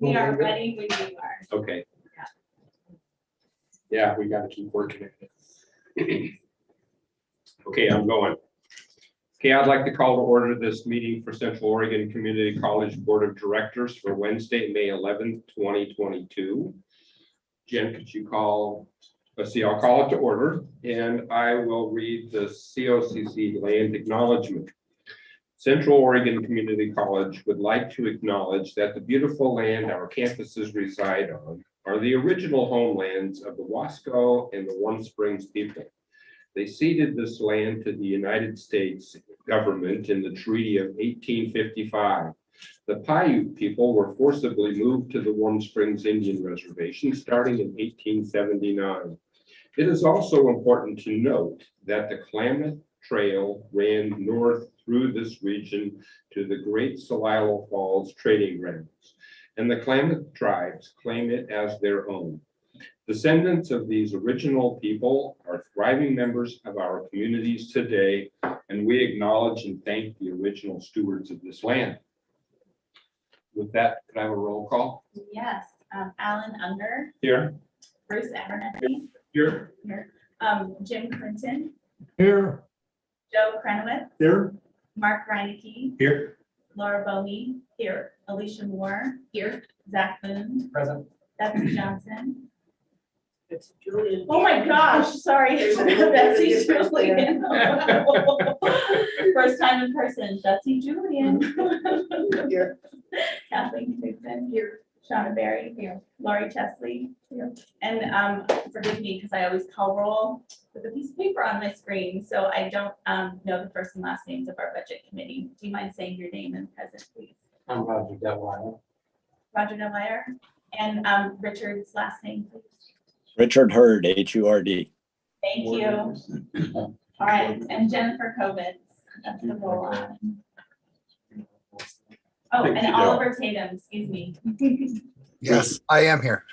We are ready when you are. Okay. Yeah, we got to keep working at it. Okay, I'm going. Okay, I'd like to call to order this meeting for Central Oregon Community College Board of Directors for Wednesday, May 11th, 2022. Jen, could you call? Let's see, I'll call it to order, and I will read the COCC land acknowledgement. Central Oregon Community College would like to acknowledge that the beautiful land our campuses reside on are the original homelands of the Wasco and the Warm Springs people. They ceded this land to the United States government in the Treaty of 1855. The Paiute people were forcibly moved to the Warm Springs Indian Reservation starting in 1879. It is also important to note that the Klamath Trail ran north through this region to the Great Celilo Falls trading grounds, and the Klamath tribes claim it as their own. Descendants of these original people are thriving members of our communities today, and we acknowledge and thank the original stewards of this land. With that, can I have a roll call? Yes, Alan Unger, Here. Bruce Abernathy, Here. here. Jim Clinton, Here. Joe Crenowitz, Here. Mark Reinecke, Here. Laura Boney, here. Alicia Moore, here. Zach Boone, Present. Betsy Johnson. It's Julian. Oh my gosh, sorry, Betsy Julian. First time in person, Betsy Julian. Here. Kathleen Knudsen, here. Shauna Berry, here. Lori Chesley, here. And forgive me, because I always call roll with a piece of paper on my screen, so I don't know the first and last names of our budget committee. Do you mind saying your name and present, please? I'm Roger Detweiler. Roger Delmeyer, and Richard's last name, please. Richard Hurd, H-U-R-D. Thank you. All right, and Jennifer Kovitz, that's the roll on. Oh, Thank and you, Oliver Tatum, excuse me. Yes, I am here.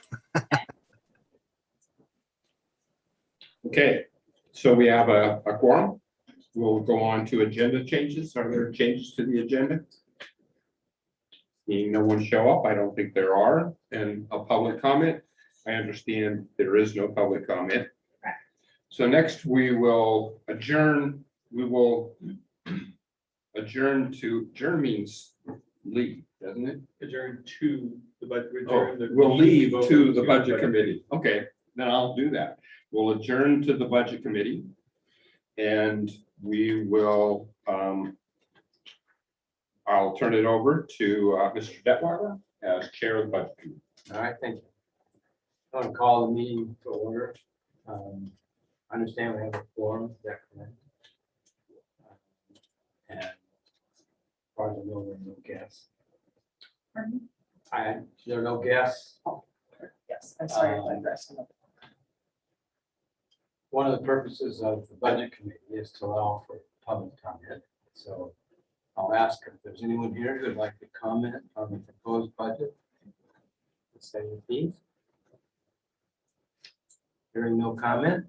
Okay, so we have a quorum. We'll go on to agenda changes. Are there changes to the agenda? Seeing no one show up, I don't think there are. And a public comment, I understand there is no public comment. Correct. So next we will adjourn. We will adjourn means leave, doesn't it? Adjourn to the budget. Oh, we'll leave to the budget committee. Okay, then I'll do that. We'll adjourn to the budget committee. And we will, I'll turn it over to Mr. Detweiler as chair of the budget committee. All right, thank you. I want to call the meeting to order. I understand we have a quorum, is that correct? And as far as I know, there are no guests. Pardon? There are no guests. Yes, I'm sorry if I'm dressing up. One of the purposes of the budget committee is to allow for public comment. So I'll ask if there's anyone here who would like to comment on the proposed budget. Let's say your piece. Hearing no comment,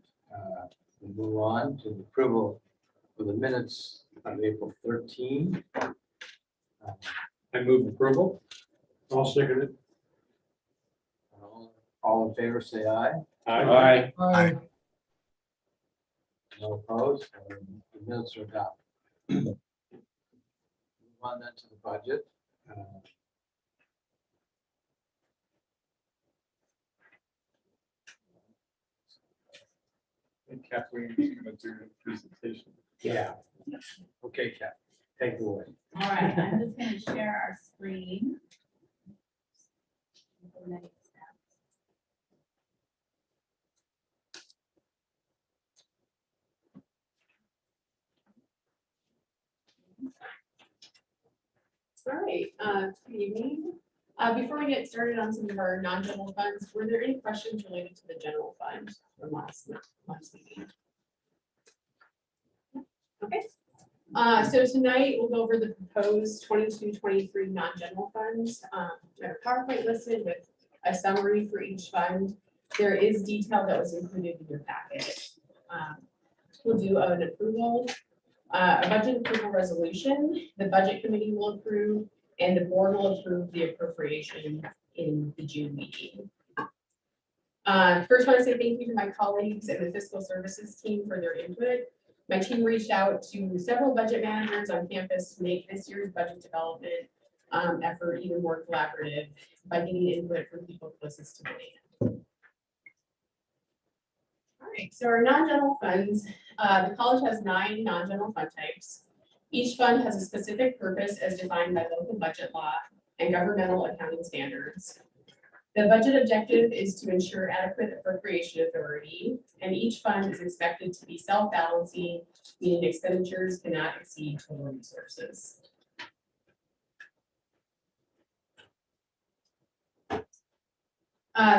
we move on to the approval of the minutes of April 13. I move approval. I'll second it. All in favor, say aye. Aye. Aye. No opposed. The minutes are adopted. Move on then to the budget. Kathleen is going to do the presentation. Yeah. Okay, Kat, take it away. All right, I'm just going to share our screen. All right, good evening. Before we get started on some of our non-general funds, were there any questions related to the general fund from last meeting? Okay, so tonight we'll go over the proposed 22-23 non-general funds. We have a PowerPoint listed with a summary for each fund. There is detail that was included in your packet. We'll do an approval, a budget approval resolution. The budget committee will approve, and the board will approve the appropriation in the June meeting. First, I want to say thank you to my colleagues and the fiscal services team for their input. My team reached out to several budget managers on campus to make this year's budget development effort even more collaborative by getting input from people closest to the data. All right, so our non-general funds, the college has 9 non-general fund types. Each fund has a specific purpose as defined by local budget law and governmental accounting standards. The budget objective is to ensure adequate appropriation authority, and each fund is expected to be self-balancing, meaning expenditures cannot exceed total resources.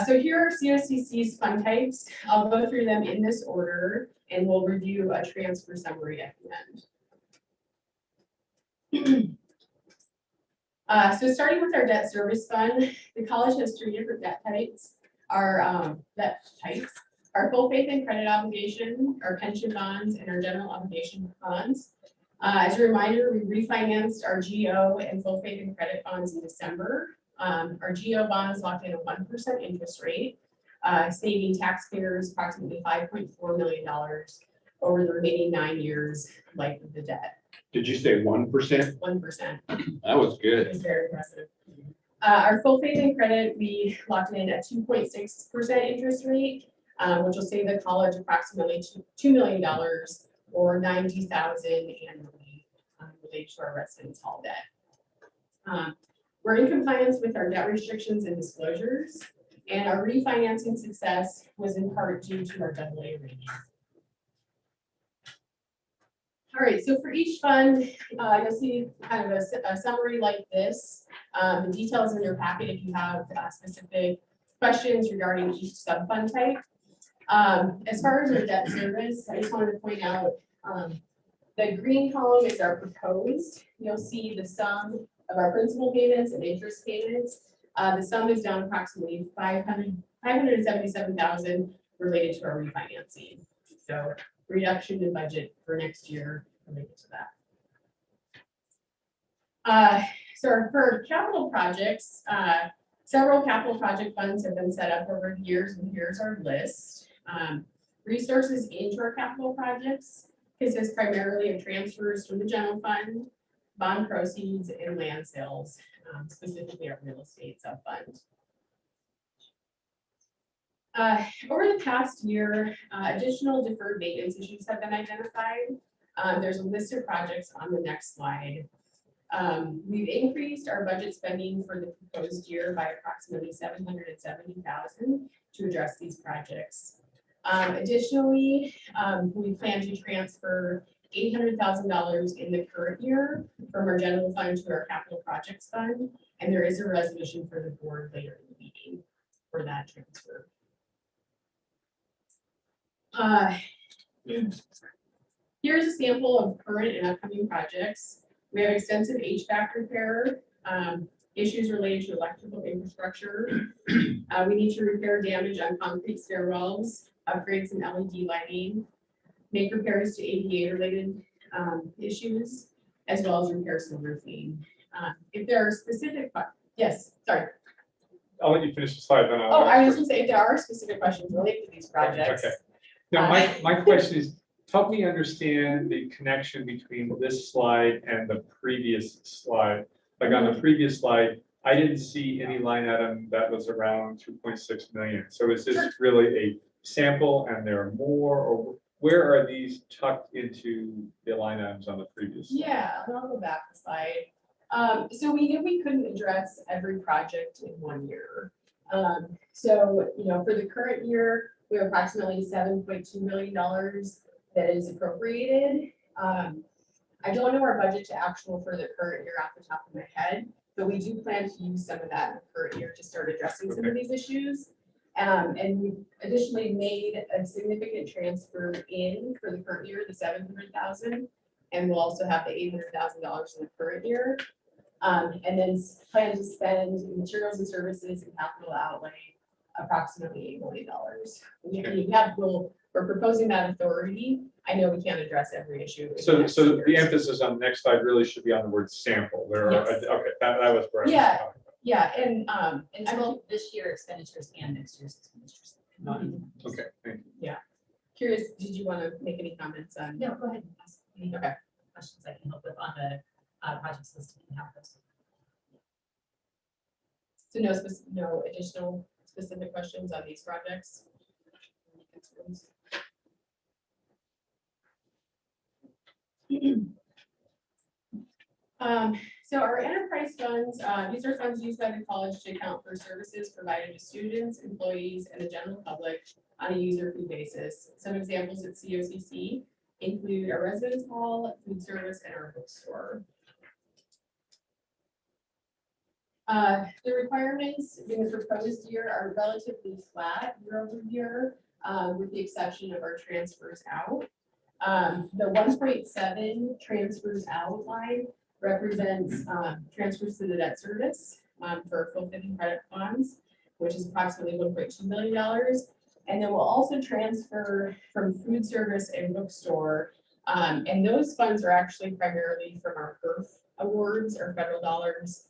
So here are COCC's fund types. I'll go through them in this order, and we'll review a transfer summary at the end. So starting with our debt service fund, the college has 3 different debt types. Our our full faith and credit obligation, our pension bonds, and our general obligation bonds. As a reminder, we refinanced our GO and full faith and credit bonds in December. Our GO bonds locked in a 1% interest rate, saving taxpayers approximately $5.4 million over the remaining 9 years life of the debt. Did you say 1%? 1%. That was good. It's very impressive. Our full faith and credit, we locked in at 2.6% interest rate, which will save the college approximately $2 million or $90,000 annually related to our residence hall debt. We're in compliance with our debt restrictions and disclosures, and our refinancing success was in part due to our AA rating. All right, so for each fund, you'll see kind of a summary like this. The details in your packet if you have specific questions regarding each sub-fund type. As far as our debt service, I just wanted to point out the green column is our proposed. You'll see the sum of our principal payments and interest payments. The sum is down approximately $577,000 related to our refinancing. So reduction in budget for next year related to that. So for capital projects, several capital project funds have been set up over the years, and here's our list. Resources into our capital projects consists primarily of transfers from the general fund, bond proceeds, and land sales, specifically our real estate sub-fund. Over the past year, additional deferred maintenance issues have been identified. There's a list of projects on the next slide. We've increased our budget spending for the proposed year by approximately $770,000 to address these projects. Additionally, we plan to transfer $800,000 in the current year from our general fund to our capital projects fund, and there is a resolution for the board later in the meeting for that transfer. Here's a sample of current and upcoming projects. We have extensive HVAC repair, issues related to electrical infrastructure. We need to repair damage on concrete stairwells, upgrade some LED lighting, make repairs to ADA related issues, as well as repair some roofing. If there are specific, yes, sorry. I'll let you finish the slide, then I'll. Oh, I was just gonna say, if there are specific questions related to these projects. Okay. Now, my question is, help me understand the connection between this slide and the previous slide. Like on the previous slide, I didn't see any line item that was around 2.6 million. So is this really a sample and there are more, or where are these tucked into the line items on the previous slide? Yeah, I'll go back a slide. So we knew we couldn't address every project in 1 year. So, you know, for the current year, we have approximately $7.2 million that is appropriated. I don't know our budget to actual for the current year off the top of my head, but we do plan to use some of that in the current year to start addressing some of these issues. And we additionally made a significant transfer in for the current year, the $700,000, and we'll also have the $800,000 in the current year. And then plan to spend materials and services and capital outlay approximately $8 million. We're proposing that authority. I know we can't address every issue. So the emphasis on the next slide really should be on the word sample. There are, Yes. okay, that was where I was Yeah. talking Yeah, and I'm Both this year expenditures and next year's expenditures. Okay, thank you. curious, did you want to make any comments on? No, go ahead and ask any Okay. questions I can help with on the projects list. You can have those. So no additional specific questions on these projects? Any concerns? So our enterprise funds, these are funds used by the college to account for services provided to students, employees, and the general public on a user fee basis. Some examples at COCC include our residence hall, food service, and our bookstore. The requirements in the proposed year are relatively flat year over year, with the exception of our transfers out. The 1.7 transfers out line represents transfers to the debt service for fulfilling credit funds, which is approximately $1.2 million. And then we'll also transfer from food service and bookstore. And those funds are actually primarily from our PERF awards or federal dollars.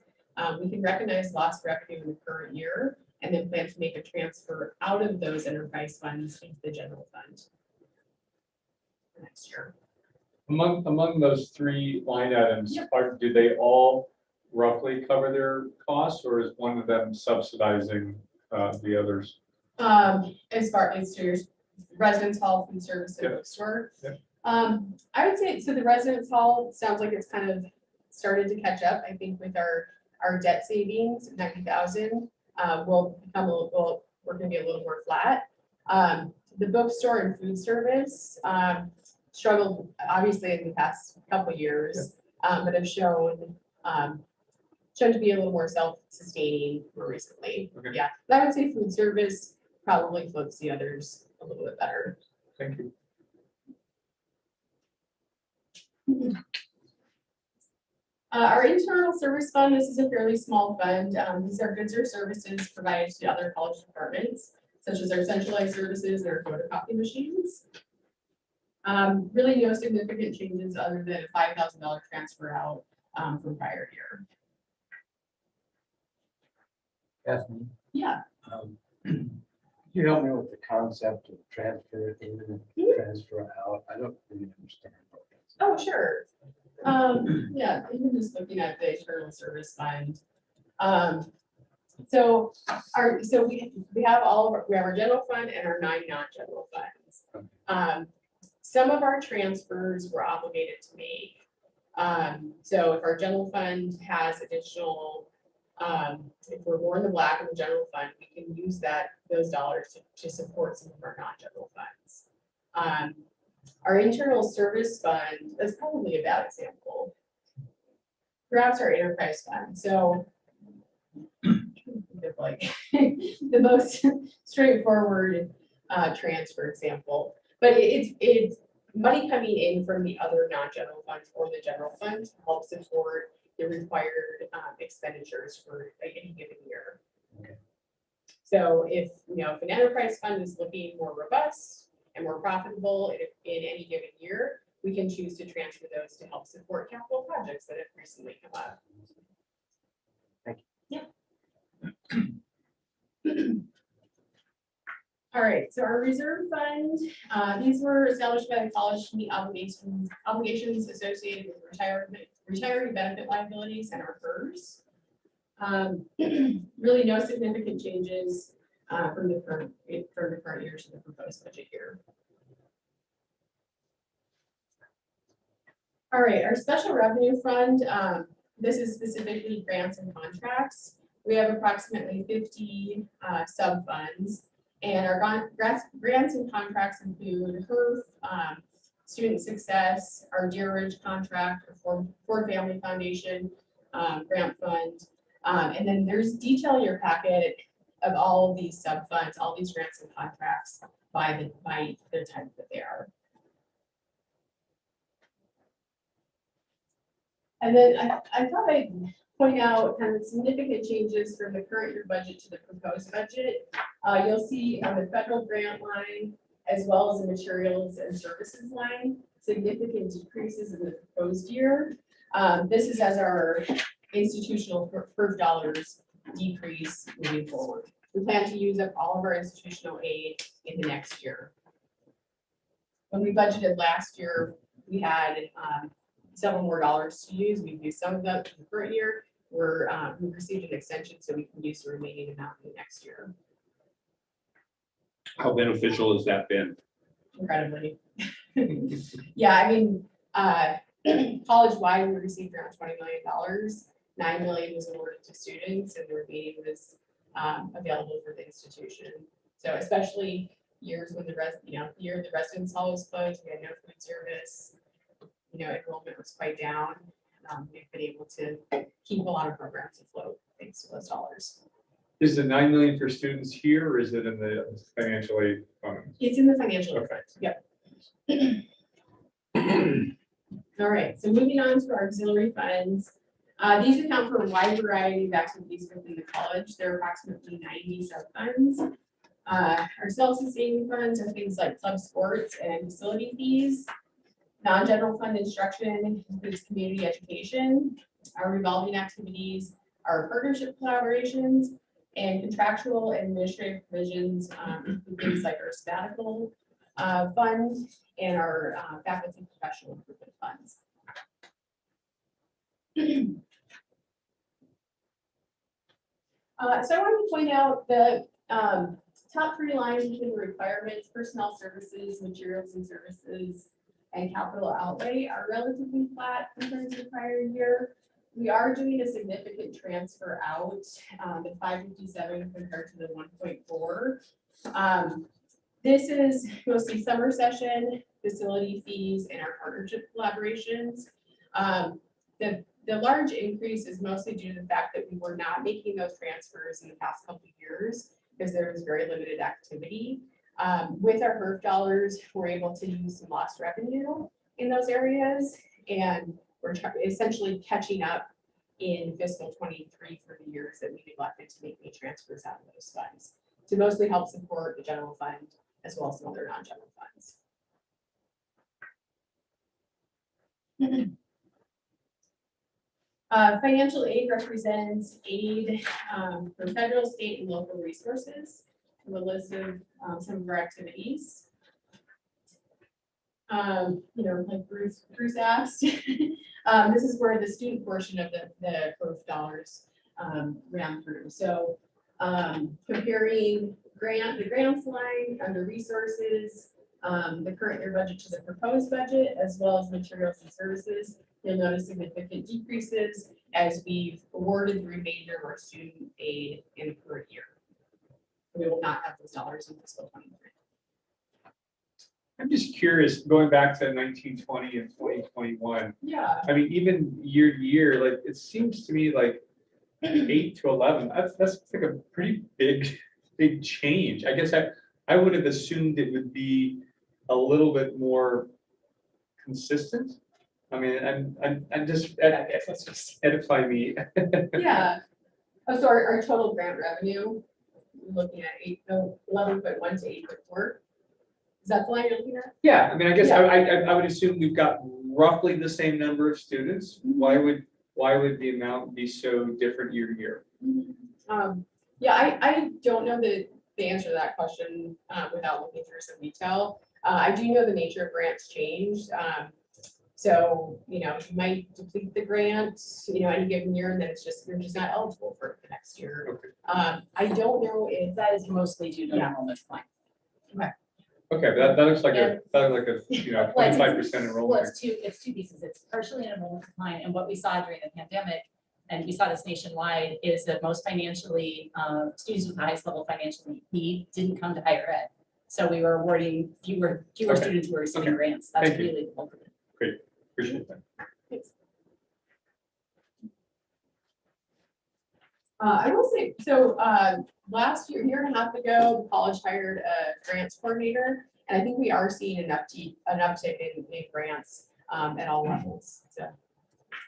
We can recognize lost revenue in the current year and then plan to make a transfer out of those enterprise funds into the general fund for next year. Among those three line items, Yep. do they all roughly cover their costs, or is one of them subsidizing the others? As far as your residence hall, food service, and Yep. bookstore. Yep. I would say, so the residence hall sounds like it's kind of started to catch up, I think, with our debt savings, 90,000, will become a little, we're gonna be a little more flat. The bookstore and food service, struggled obviously in the past couple of years, but have shown to be a little more self-sustaining more recently. Okay. Yeah, I would say food service probably floats the others a little bit better. Thank you. Our internal service fund, this is a fairly small fund. These are goods or services provided to other college departments, such as our centralized services and our photocopy machines. Really no significant changes other than a $5,000 transfer out from prior year. Kathleen, Yeah. could you help me with the concept of transfer in and transfer out? I don't really understand. what that's Oh, sure. Yeah, even just looking at the internal service fund. So we have we have our general fund and our 9 non-general funds. Some of our transfers we're obligated to make. So if our general fund has additional, if we're more in the black in the general fund, we can use those dollars to support some of our non-general funds. Our internal service fund is probably a bad example. Perhaps our enterprise fund. So like the most straightforward transfer example, but it's money coming in from the other non-general funds or the general fund to help support the required expenditures for any given year. Okay. So if an enterprise fund is looking more robust and more profitable in any given year, we can choose to transfer those to help support capital projects that have recently come up. Thank you. Yeah. All right, so our reserve fund, these were established by the college to meet obligations associated with retiree benefit liabilities and our PERS. Really no significant changes from the current year to the proposed budget year. All right, our special revenue fund, this is specifically grants and contracts. We have approximately 50 sub-funds, and our grants and contracts include HERF, Student Success, our Deer Ridge contract, our Ford Family Foundation grant fund, and then there's detail in your packet of all of these sub-funds, all these grants and contracts by the type that they are. And then I thought I'd point out kind of significant changes from the current year budget to the proposed budget. You'll see on the federal grant line, as well as the materials and services line, significant decreases in the proposed year. This is as our institutional PERF dollars decrease moving forward. We plan to use up all of our institutional aid in the next year. When we budgeted last year, we had several more dollars to use. We've used some of that in the current year. We've received an extension, so we can use the remaining amount in the next year. How beneficial has that been? Incredibly. Yeah, I mean, college-wide, we received around $20 million. $9 million was awarded to students, and the remaining was available for the institution. So especially years when the residence hall was closed, we had no food service, enrollment was quite down. We've been able to keep a lot of programs afloat thanks to those dollars. Is the 9 million for students here, or is it in the financial aid fund? It's in the financial. Okay. Yep. All right, so moving on to our auxiliary funds. These account for a wide variety of activities within the college. There are approximately 90 sub-funds. Our self-sustaining funds are things like club sports and facility fees. Non-general fund instruction includes community education. Our revolving activities are partnership collaborations, and contractual and administrative provisions include things like our sabbatical fund and our faculty professional improvement funds. So I wanted to point out the top 3 lines within the requirements: personnel services, materials and services, and capital outlay are relatively flat compared to the prior year. We are doing a significant transfer out, the 557 compared to the 1.4. This is mostly summer session, facility fees, and our partnership collaborations. The large increase is mostly due to the fact that we were not making those transfers in the past couple of years because there was very limited activity. With our HERF dollars, we're able to use some lost revenue in those areas, and we're essentially catching up in fiscal 23 for the years that we neglected to make any transfers out of those funds to mostly help support the general fund as well as some other non-general funds. Financial aid represents aid from federal, state, and local resources. A list of some of our activities. Like Bruce asked, this is where the student portion of the growth dollars ran through. So comparing the grants line under resources, the current year budget to the proposed budget, as well as materials and services, you'll notice significant decreases as we've awarded the remainder of our student aid in the current year. We will not have those dollars in fiscal 23. I'm just curious, going back to 1920 and 2021. Yeah. I mean, even year to year, like it seems to me like 8 to 11. That's like a pretty big change. I guess I would have assumed it would be a little bit more consistent. I mean, I'm just edify me. Yeah. Oh, so our total grant revenue, we're looking at 11.1 to 8.4. Is that the line you're looking at? Yeah, I mean, I guess Yeah. I would assume we've got roughly the same number of students. Why would the amount be so different year to year? Yeah, I don't know the answer to that question without looking through some detail. I do know the nature of grants changed. So, you might deplete the grant, any given year, and then you're just not eligible for it the next year. Okay. I don't know if That is mostly due to Yeah. enrollment decline. Okay, but that looks like Yeah. a Well, it's- 25% Well, enrollment. it's two pieces. It's partially an enrollment decline, and what we saw during the pandemic, and we saw this nationwide, is that most financially, students with the highest level of financial need didn't come to higher ed. So we were awarding fewer Okay. students who were receiving Okay. grants. That's Thank you. really the bulk of it. Appreciate that. I will say, so last year and a half ago, the college hired a grants coordinator, and I think we are seeing an uptick in grants at all levels. So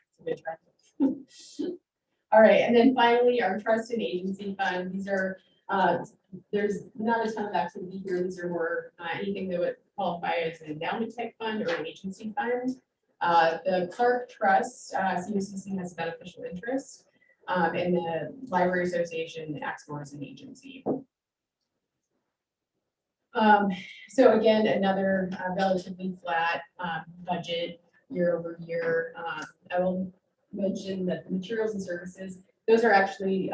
it's a good trend. All right, and then finally, our trust and agency fund. These are there's not a ton of activity here. These are more anything that would qualify as an endowment type fund or an agency fund. The Clark Trust, CUCC has a beneficial interest. and the Library Association acts more as an agency. So again, another relatively flat budget year over year. I will mention that the materials and services, those are actually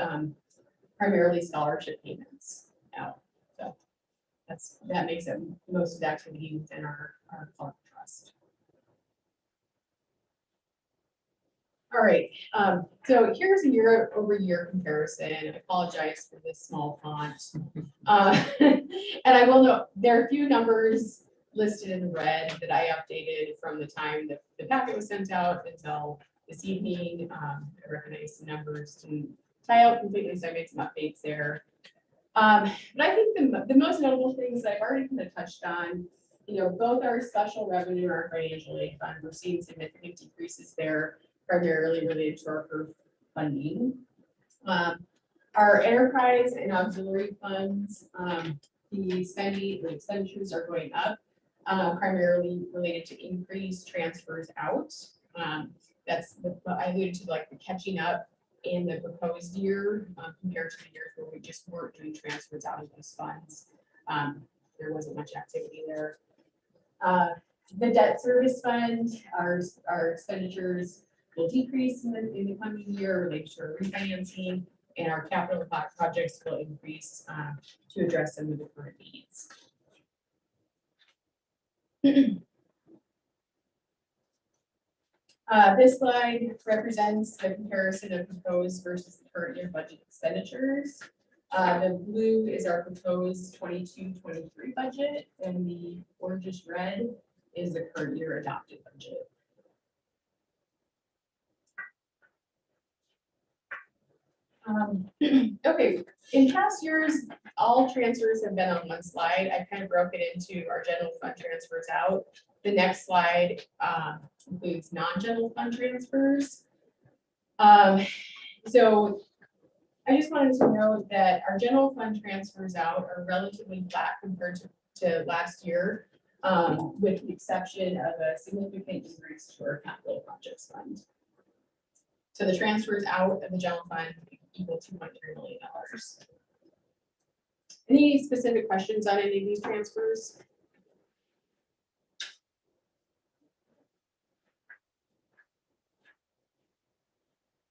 primarily scholarship payments out. So that makes up most of the activity within our Clark Trust. All right, so here's a year over year comparison. I apologize for this small font. And I will note, there are a few numbers listed in red that I updated from the time that the packet was sent out until this evening. I recognize the numbers to tie out completely, so I made some updates there. But I think the most notable things that I've already kind of touched on, both our special revenue and our financial aid fund, we're seeing significant decreases there, primarily related to our PERF funding. Our enterprise and auxiliary funds, the expenditures are going up, primarily related to increased transfers out. That's I alluded to, like the catching up in the proposed year compared to the years where we just weren't doing transfers out of those funds. There wasn't much activity there. The debt service fund, our expenditures will decrease in the coming year related to our refinancing, and our capital projects will increase to address some of the current needs. This slide represents the comparison of proposed versus the current year budget expenditures. The blue is our proposed 22-23 budget, and the orangish red is the current year adopted budget. Okay, in past years, all transfers have been on one slide. I kind of broke it into our general fund transfers out. The next slide includes non-general fund transfers. So I just wanted to note that our general fund transfers out are relatively flat compared to last year, with the exception of a significant increase to our capital projects fund. So the transfers out of the general fund equal $2.3 million. Any specific questions on any of these transfers?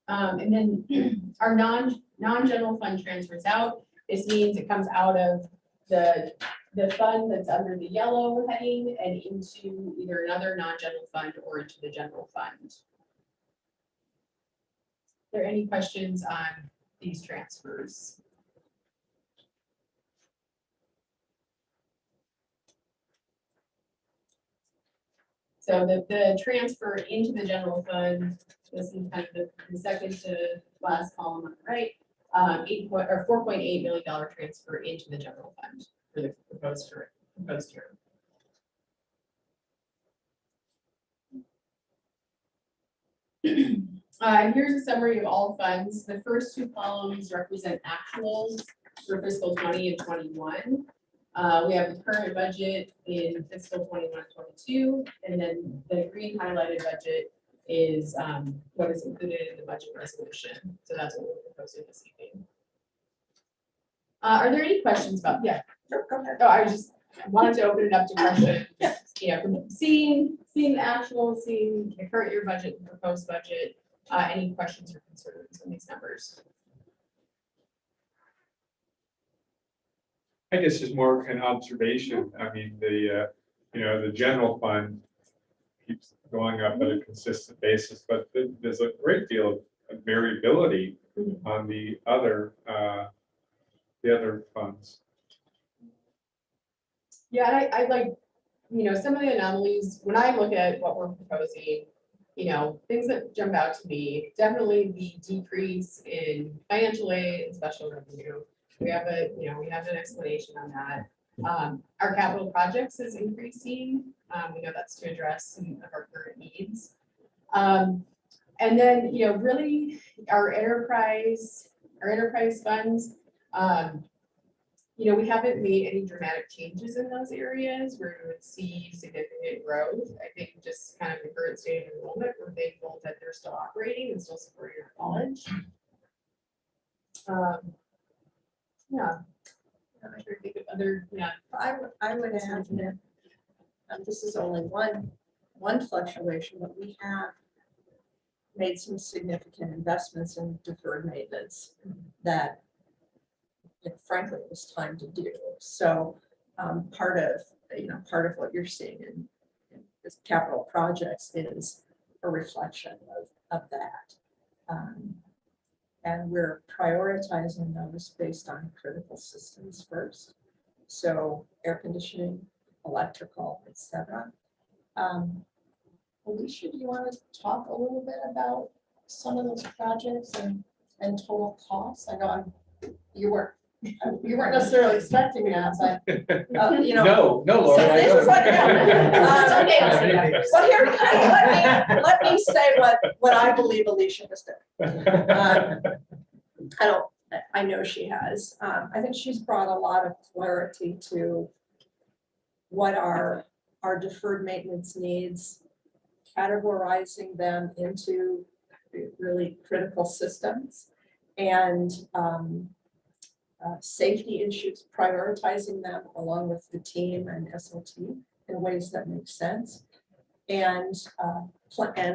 And then our non-general fund transfers out. This means it comes out of the fund that's under the yellow heading and into either another non-general fund or into the general fund. Are there any questions on these transfers? So the transfer into the general fund, this is kind of the second to last column on the right, $4.8 million transfer into the general fund for the proposed year. Here's a summary of all funds. The first two columns represent actuals for fiscal 20 and 21. We have the current budget in fiscal 21-22, and then the green highlighted budget is what is included in the budget resolution. So that's what we're proposing this evening. Are there any questions about? Yeah. Sure, go ahead. Oh, I just wanted to open it up to questions. From seeing the actual, seeing the current year budget, the proposed budget. Any questions or concerns on these numbers? I guess it's more an observation. I mean, the general fund keeps going up at a consistent basis, but there's a great deal of variability on the other funds. Yeah, I like, some of the anomalies, when I look at what we're proposing, things that jump out to me, definitely the decrease in financial aid and special revenue. We have an explanation on that. Our capital projects is increasing. We know that's to address some of our current needs. And then, really our enterprise funds, we haven't made any dramatic changes in those areas where we would see significant growth. I think just kind of the current state of enrollment, we're thankful that they're still operating and still supporting our college. Yeah. I'm trying to think of other, yeah. I would add that this is only one fluctuation, but we have made some significant investments in deferred maintenance that frankly it was time to do. So part of what you're seeing in this capital projects is a reflection of that. And we're prioritizing those based on critical systems first. So air conditioning, electrical, etc. Alicia, do you want to talk a little bit about some of those projects and total costs? I know you weren't necessarily expecting that, but No, Lori. So this is what happened. Well, here, let me say what I believe Alicia has done. I know she has. I think she's brought a lot of clarity to what are our deferred maintenance needs, categorizing them into really critical systems and safety issues, prioritizing them along with the team and SOT in ways that make sense. And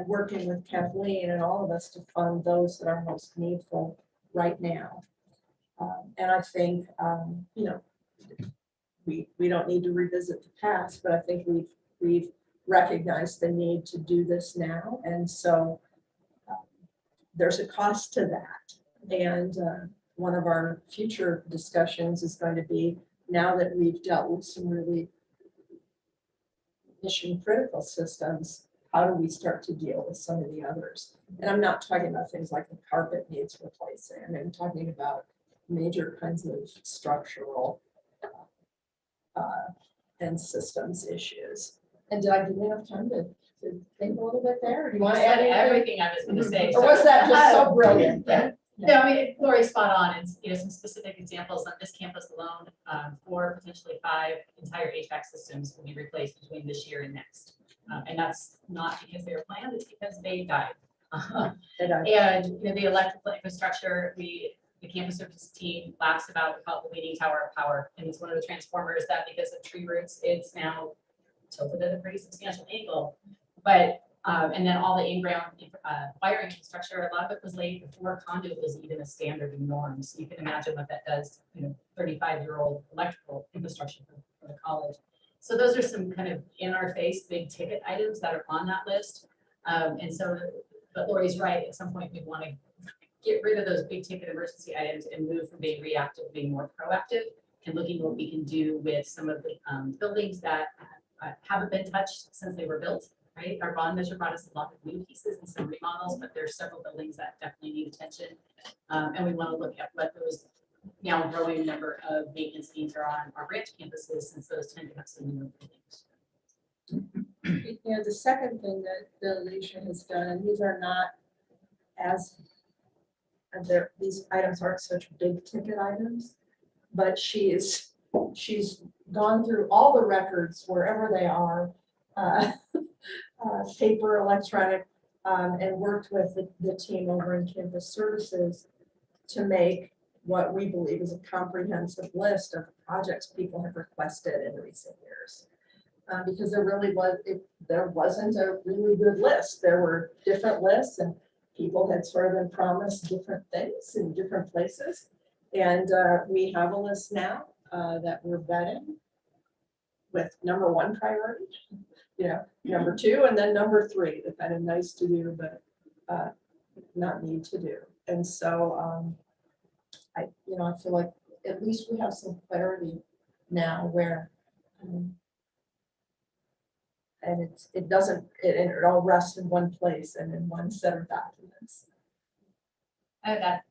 working with Kathleen and all of us to fund those that are most needful right now. And I think, we don't need to revisit the past, but I think we've recognized the need to do this now. And so there's a cost to that. And one of our future discussions is going to be, now that we've dealt with some really mission critical systems, how do we start to deal with some of the others? And I'm not talking about things like the carpet needs replacing. I'm talking about major kinds of structural and systems issues. And did I give you enough time to think a little bit there? Or do you want to add anything? Everything I was going to say. Or was that just so brilliant? Yeah. No, I mean, Lori's spot on. And some specific examples on this campus alone, 4, potentially 5 entire HVAC systems will be replaced between this year and next. And that's not because they were planned, it's because they died. And the electrical infrastructure, the campus services team laughs about, we call it the leaning tower of power. And it's one of the transformers that, because of tree roots, it's now tilted at a pretty substantial angle. But and then all the in-ground wiring infrastructure, a lot of it was laid before conduit was even a standard and norm. So you can imagine what that does, 35-year-old electrical infrastructure for the college. So those are some kind of in our face, big ticket items that are on that list. And so, but Lori's right, at some point we want to get rid of those big ticket emergency items and move from being reactive to being more proactive and looking at what we can do with some of the buildings that haven't been touched since they were built. Right, our bond measure brought us a lot of new pieces and some remodels, but there's several buildings that definitely need attention. And we want to look at what those now growing number of maintenance needs are on our branch campuses, since those tend to have some newer buildings. The second thing that Alicia has done, and these are not these items aren't such big ticket items, but she's gone through all the records wherever they are. Paper, electronic, and worked with the team over in campus services to make what we believe is a comprehensive list of projects people have requested in recent years. Because there wasn't a really good list. There were different lists and people had sort of been promised different things in different places. And we have a list now that we're vetting with number 1 priority. Number 2, and then number 3, the kind of nice to do, but not need to do. And so I feel like at least we have some clarity now where, and it all rests in one place and in one set of documents. That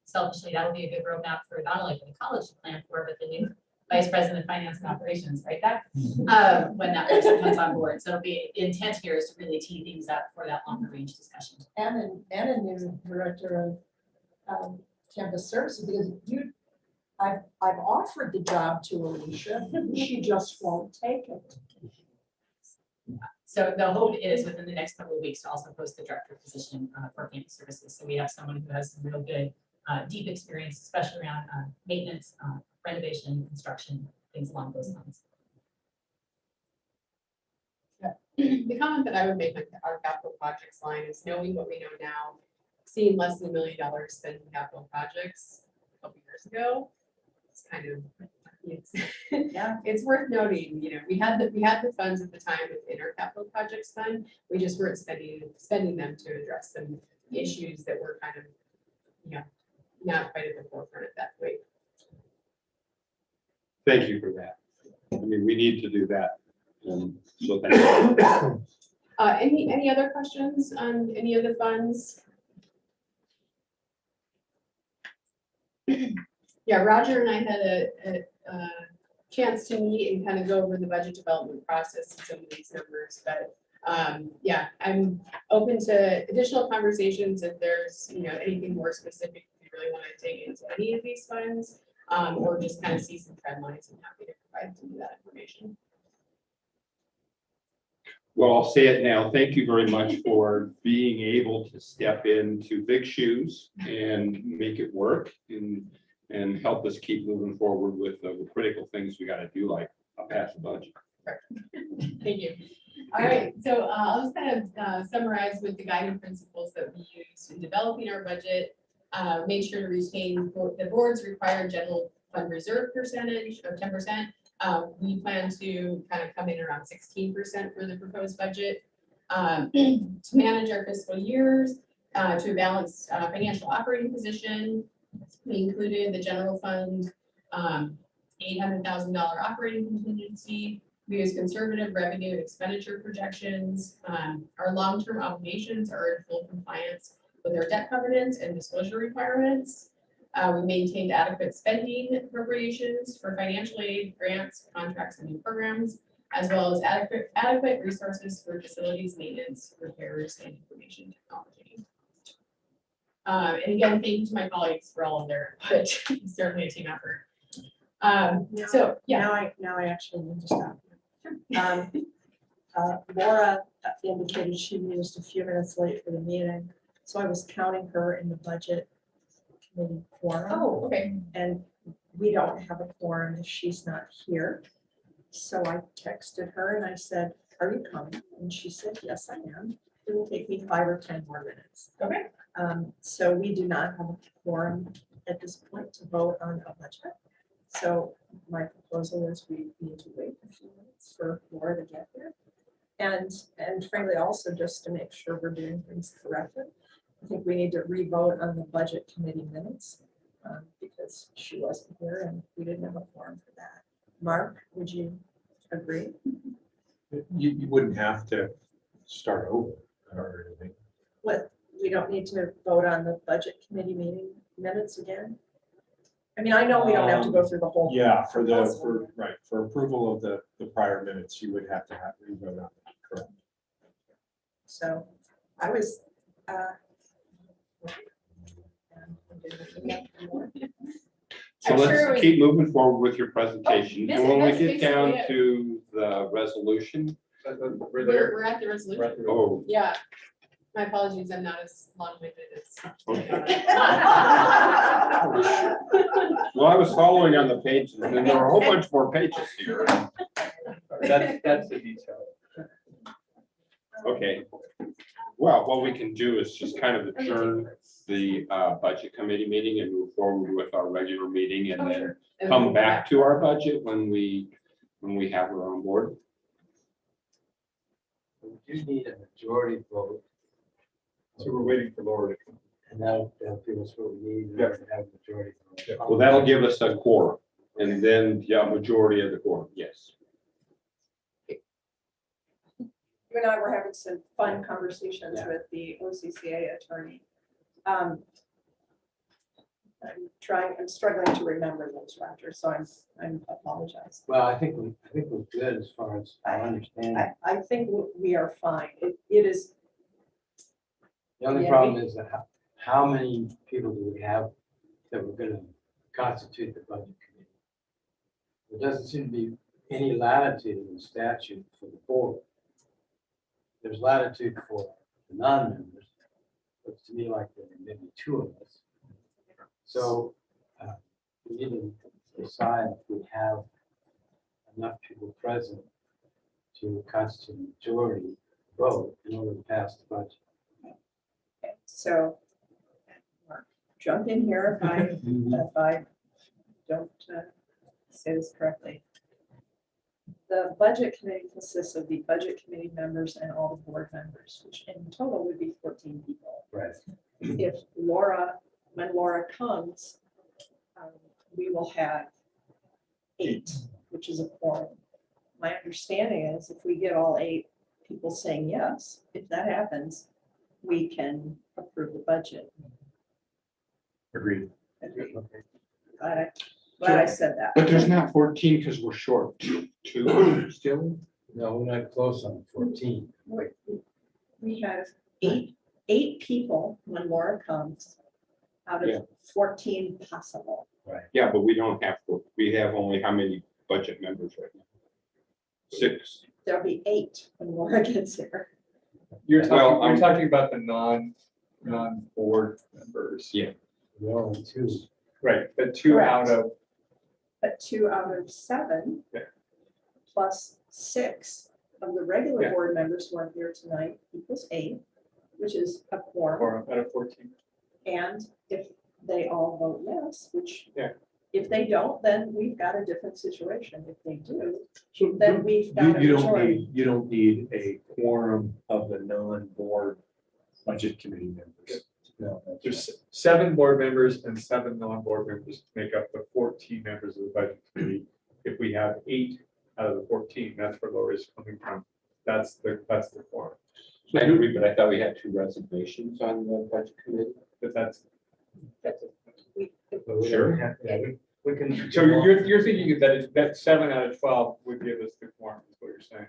selfishly, that would be a good roadmap for not only for the college to plan for, but the new Vice President of Finance and Operations, right? When that person comes on board. So the intent here is to really tee things up for that longer range discussion. And a new director of campus services, because I've offered the job to Alicia, she just won't take it. So the hope is within the next couple of weeks to also post the director position for campus services. So we have someone who has some real good deep experience, especially around maintenance, renovation, construction, things along those lines. The comment that I would make on our capital projects line is knowing what we know now, seeing less than $1 million spent in capital projects a couple years ago. It's kind of, Yeah. it's worth noting, we had the funds at the time within our capital projects fund. We just weren't spending them to address some issues that were kind of, not quite at the forefront at that point. Thank you for that. I mean, we need to do that. So thank you. Any other questions on any of the funds? Yeah, Roger and I had a chance to meet and kind of go over the budget development process and some of these numbers, but yeah, I'm open to additional conversations if there's, anything more specific, if you really want to dig into any of these funds, or just kind of see some trend lines. I'm happy to provide some of that information. Well, I'll say it now. Thank you very much for being able to step into big shoes and make it work and help us keep moving forward with the critical things we got to do, like pass the budget. Thank you. All right, so I'll just kind of summarize with the guiding principles that we used in developing our budget. Make sure to retain the board's required general fund reserve percentage of 10%. We plan to kind of come in around 16% for the proposed budget. To manage our fiscal years, to a balanced financial operating position, we included the general fund, $800,000 operating contingency. We use conservative revenue and expenditure projections. Our long-term obligations are in full compliance with our debt covenants and disclosure requirements. We maintained adequate spending appropriations for financial aid, grants, contracts, and new programs, as well as adequate resources for facilities maintenance, repairs, and information technology. And again, thank you to my colleagues for all of their, but certainly a team effort. So yeah. Now I actually need to stop. Laura indicated she was just a few minutes late for the meeting, so I was counting her in the budget committee quorum. Oh, okay. And we don't have a quorum if she's not here. So I texted her and I said, "Are you coming?" And she said, "Yes, I am. It will take me 5 or 10 more minutes." Okay. So we do not have a quorum at this point to vote on a budget. So my proposal is we need to wait a few minutes for Laura to get here. And frankly, also just to make sure we're doing things correctly, I think we need to re-vote on the budget committee minutes because she wasn't here and we didn't have a quorum for that. Mark, would you agree? You wouldn't have to start over or anything. What, we don't need to vote on the budget committee meeting minutes again? I mean, I know we don't have to go through the whole. Yeah, for approval of the prior minutes, you would have to re-vote on that, correct? So I was. So I'm let's sure it was- keep moving forward with your presentation. Oh, And when we that's get basically down it. to the resolution, We're at the resolution. oh, Yeah. My apologies, I'm not as long-winded as. well, I was following on the pages and then there were a whole bunch more pages here. That's the detail. Okay. Well, what we can do is just kind of adjourn the budget committee meeting and move forward with our regular meeting and then come back to our budget when we have her on board. We do need a majority vote, So we're waiting for Laura to come. and that'll give us what we need in order to have a majority vote. Well, that'll give us a quorum and then, yeah, majority of the quorum, yes. You and I were having some fun conversations Yeah. with the OCCA attorney. I'm struggling to remember those, Roger, so I'm apologizing. Well, I think we're good as far as I understand. I think we are fine. It is, The only Yeah, problem is that how many people do we have that we're gonna constitute the budget committee? There doesn't seem to be any latitude in the statute for the board. There's latitude for the non-members. Looks to me like there may be 2 of us. So we need to decide if we have enough people present to constitute a majority vote in order to pass the budget. Okay, so Mark, jump in here if I don't say this correctly. The budget committee consists of the budget committee members and all the board members, which in total would be 14 people. Right. If Laura, when Laura comes, we will have 8, which is a quorum. My understanding is if we get all 8 people saying yes, if that happens, we can approve the budget. Agreed. Glad I said that. But there's not 14 because we're short two still. No, we're not close on 14. We have eight people when Laura comes out Yeah. of 14 possible. Yeah, but we don't have, we have only how many budget members right now? 6. There'll be 8 when Laura gets here. You're Well, talking, you're talking about the non-board members. Yeah. We're only 2. Right, but 2 out of, But 2 out of 7 Yeah. plus 6 of the regular Yeah. board members who are here tonight equals 8, which is a quorum. or out of 14. And if they all vote yes, which Yeah. if they don't, then we've got a different situation. If they do, So then we've got a you don't majority. need, you don't need a quorum of the non-board budget committee members. No, that's There's 7 board members and 7 non-board members make up the 14 members of the budget committee. If we have 8 out of the 14, that's where Lori's coming from. That's the quorum. I agree, but I thought we had 2 resignations on the budget committee. But that's. But we Sure. don't have- yeah, we can. So you're thinking that 7 out of 12 would give us the quorum, is what you're saying?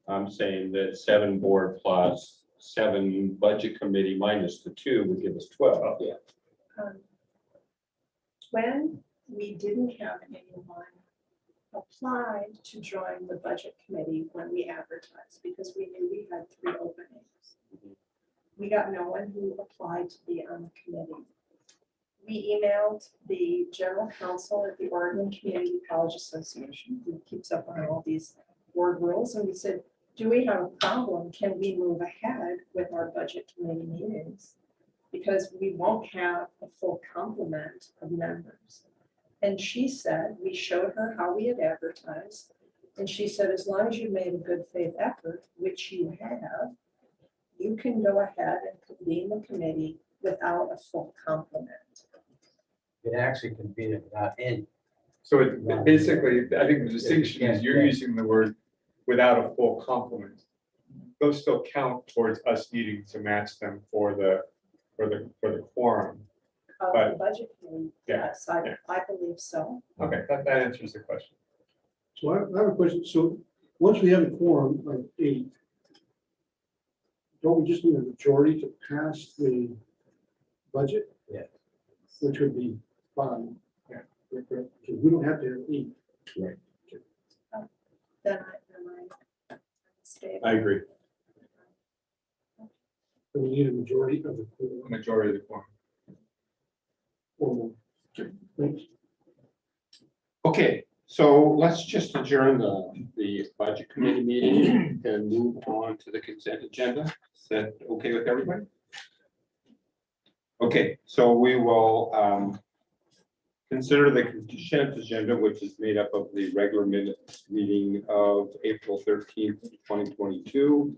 I'm saying that 7 board plus 7 budget committee minus the 2 would give us 12. Yeah. When we didn't have anyone apply to join the budget committee when we advertised, because we knew we had 3 openings. We got no one who applied to be on the committee. We emailed the general counsel at the Oregon Community College Association, who keeps up on all these board rules, and we said, do we have a problem? Can we move ahead with our budget committee meetings? Because we won't have a full complement of members. And she said, we showed her how we had advertised. And she said, as long as you made a good faith effort, which you have, you can go ahead and convene the committee without a full complement. It actually can be without any. So it basically, I think the distinction is you're using the word without a full complement. Those still count towards us needing to match them for the quorum. Of the But- budget committee, Yeah, yes, yeah. I believe so. Okay, that answers the question. So I have a question. So once we have a quorum of 8, don't we just need a majority to pass the budget? Yeah. Which would be 5. Yeah. Because we don't have to have 8. Then I stay. I agree. So we need a majority of the quorum. Majority of the quorum. or more. Thanks. Okay, so let's just adjourn the budget committee meeting and move on to the consent agenda. Is that okay with everybody? Okay, so we will consider the consent agenda, which is made up of the regular minutes meeting of April 13th, 2022,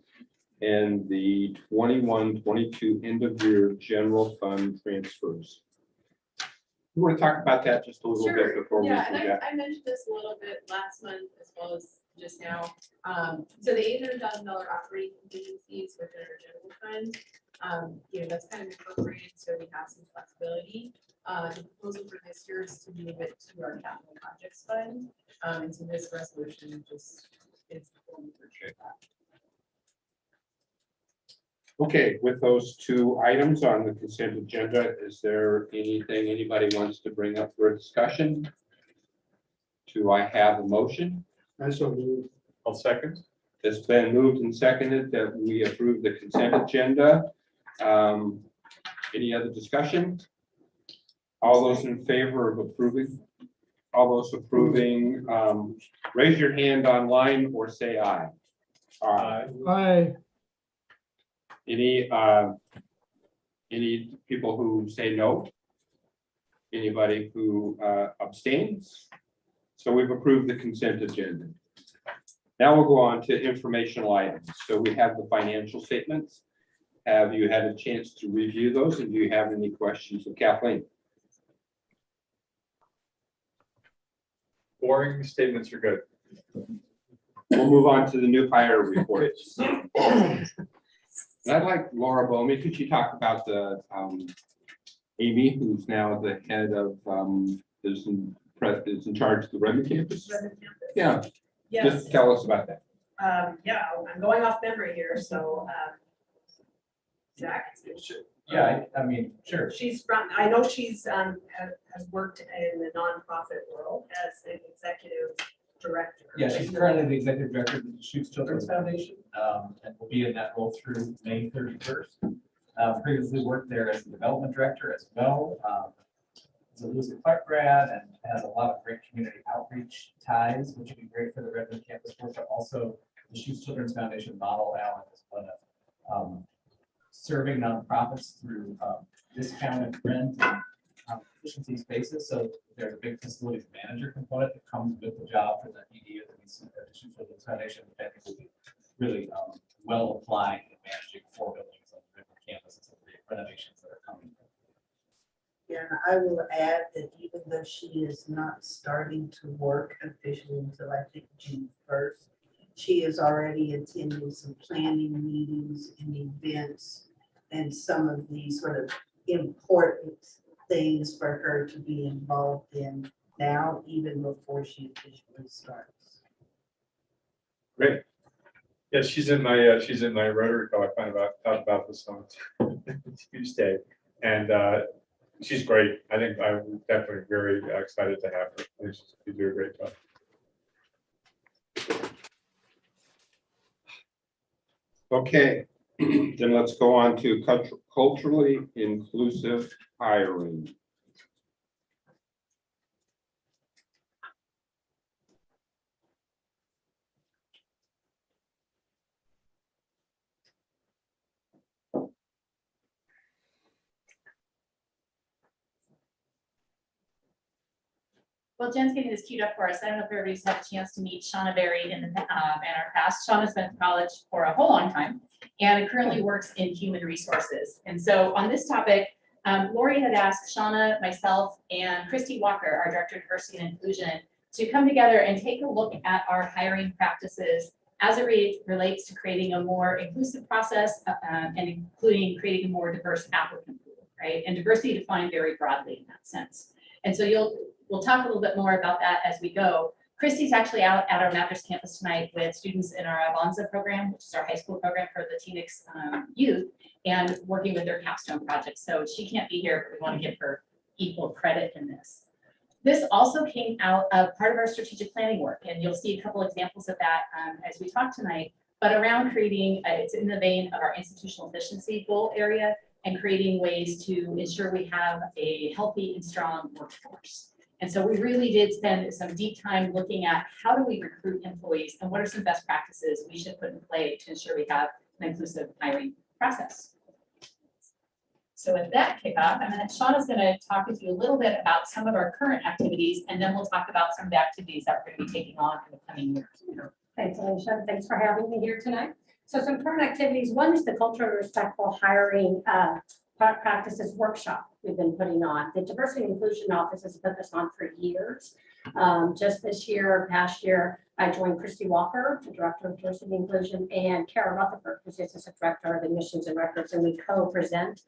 and the 21-22 end of year general fund transfers. You want to talk about that just a little bit Sure, before we yeah, and forget? I mentioned this a little bit last month as well as just now. So the $800,000 operating contingencies within our general fund, that's kind of incorporated, so we have some flexibility. The proposal for this year is to move it to our capital projects fund. And so this resolution just is the form for that. Okay, with those 2 items on the consent agenda, is there anything anybody wants to bring up for a discussion? Do I have a motion? I so moved. I'll second. It's been moved and seconded that we approve the consent agenda. Any other discussion? All those in favor of approving? All those approving, raise your hand online or say aye. Aye. Aye. Any people who say no? Anybody who abstains? So we've approved the consent agenda. Now we'll go on to informational items. So we have the financial statements. Have you had a chance to review those? And do you have any questions of Kathleen? Boring statements are good. We'll move on to the new hire reports. And I'd like Laura Bomey, could you talk about the Amy, who's now the head of is in charge of the Redmond campus? Yeah, Yes, just tell us about that. yeah, I'm going off memory here, so, Zach, Yeah, I mean, sure. she's from, I know she's, has worked in the nonprofit world as an executive director. Yeah, she's currently the executive director of the Shoots Children's Foundation, and will be in that role through May 31st. Previously worked there as the development director as well. Is a Lewis and Clark grad and has a lot of great community outreach ties, which would be great for the Redmond campus work, but also the Shoots Children's Foundation model, Alan, is one of serving nonprofits through discounted rent and efficiency spaces. So there's a big facilities manager component that comes with the job for the ED of the Shoots Children's Foundation, which I think will be really well applied in managing 4 buildings on the Redmond campus and some of the renovations that are coming. Yeah, I will add that even though she is not starting to work officially until I think June 1st, she is already attending some planning meetings and events and some of these sort of important things for her to be involved in now, even before she officially starts. Great. Yeah, she's in my Rotary call. I talked about this on Tuesday, and she's great. I think I'm definitely very excited to have her. I think she's doing a great job. Okay, then let's go on to culturally inclusive hiring. Well, Jen's getting this queued up for us. I don't know if everybody's had a chance to meet Shauna Berry in our past. Shauna's been in college for a whole long time and currently works in human resources. And so on this topic, Lori had asked Shauna, myself, and Christy Walker, our Director of Diversity and Inclusion, to come together and take a look at our hiring practices as it relates to creating a more inclusive process and including creating a more diverse applicant pool, right? And diversity defined very broadly in that sense. And so we'll talk a little bit more about that as we go. Christy's actually out at our Mattress campus tonight with students in our Avanza program, which is our high school program for Latinx youth, and working with their capstone project. So she can't be here, but we want to give her equal credit in this. This also came out of part of our strategic planning work, and you'll see a couple examples of that as we talk tonight, but around creating, it's in the vein of our institutional efficiency goal area and creating ways to ensure we have a healthy and strong workforce. And so we really did spend some deep time looking at how do we recruit employees and what are some best practices we should put in play to ensure we have an inclusive hiring process. So with that kickoff, Shauna's going to talk with you a little bit about some of our current activities, and then we'll talk about some of the activities that we're going to be taking on in the coming years. Thanks, Alicia. Thanks for having me here tonight. So some current activities. One is the culturally respectful hiring practices workshop we've been putting on. The Diversity and Inclusion Office has put this on for years. Just this year, past year, I joined Christy Walker, the Director of Diversity and Inclusion, and Kara Rutherford, who's the Assistant Director of Admissions and Records, and we co-present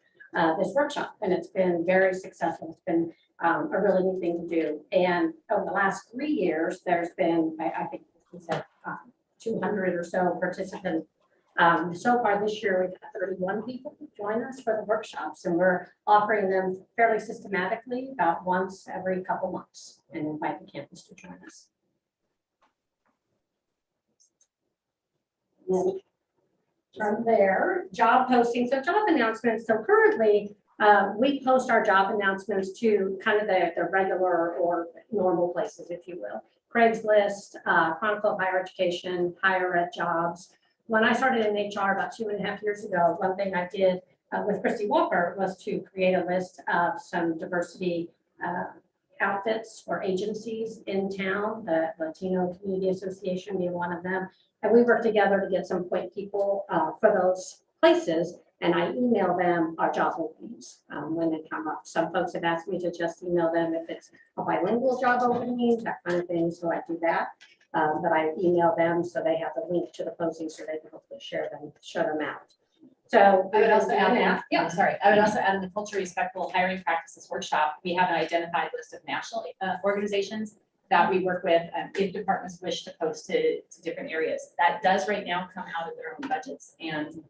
this workshop, and it's been very successful. It's been a really neat thing to do. And over the last 3 years, there's been, I think we said 200 or so participants. So far this year, we've got 31 people who join us for the workshops, and we're offering them fairly systematically about once every couple months, and invite the campus to join us. And then from there, job postings, so job announcements. So currently, We post our job announcements to kind of the regular or normal places, if you will. Craigslist, Chronicle of Higher Education, higher ed jobs. When I started in HR about 2.5 years ago, one thing I did with Christy Walker was to create a list of some diversity outfits or agencies in town, the Latino Community Association being one of them. And we worked together to get some point people for those places. And I email them our job openings when they come up. Some folks have asked me to just email them if it's a bilingual job opening, that kind of thing. So I do that. But I email them so they have the link to the posting so they can hopefully share them out. So I would also add, I would also add in the culturally respectful hiring practices workshop, we have an identified list of national organizations that we work with if departments wish to post to different areas. That does right now come out of their own budgets, and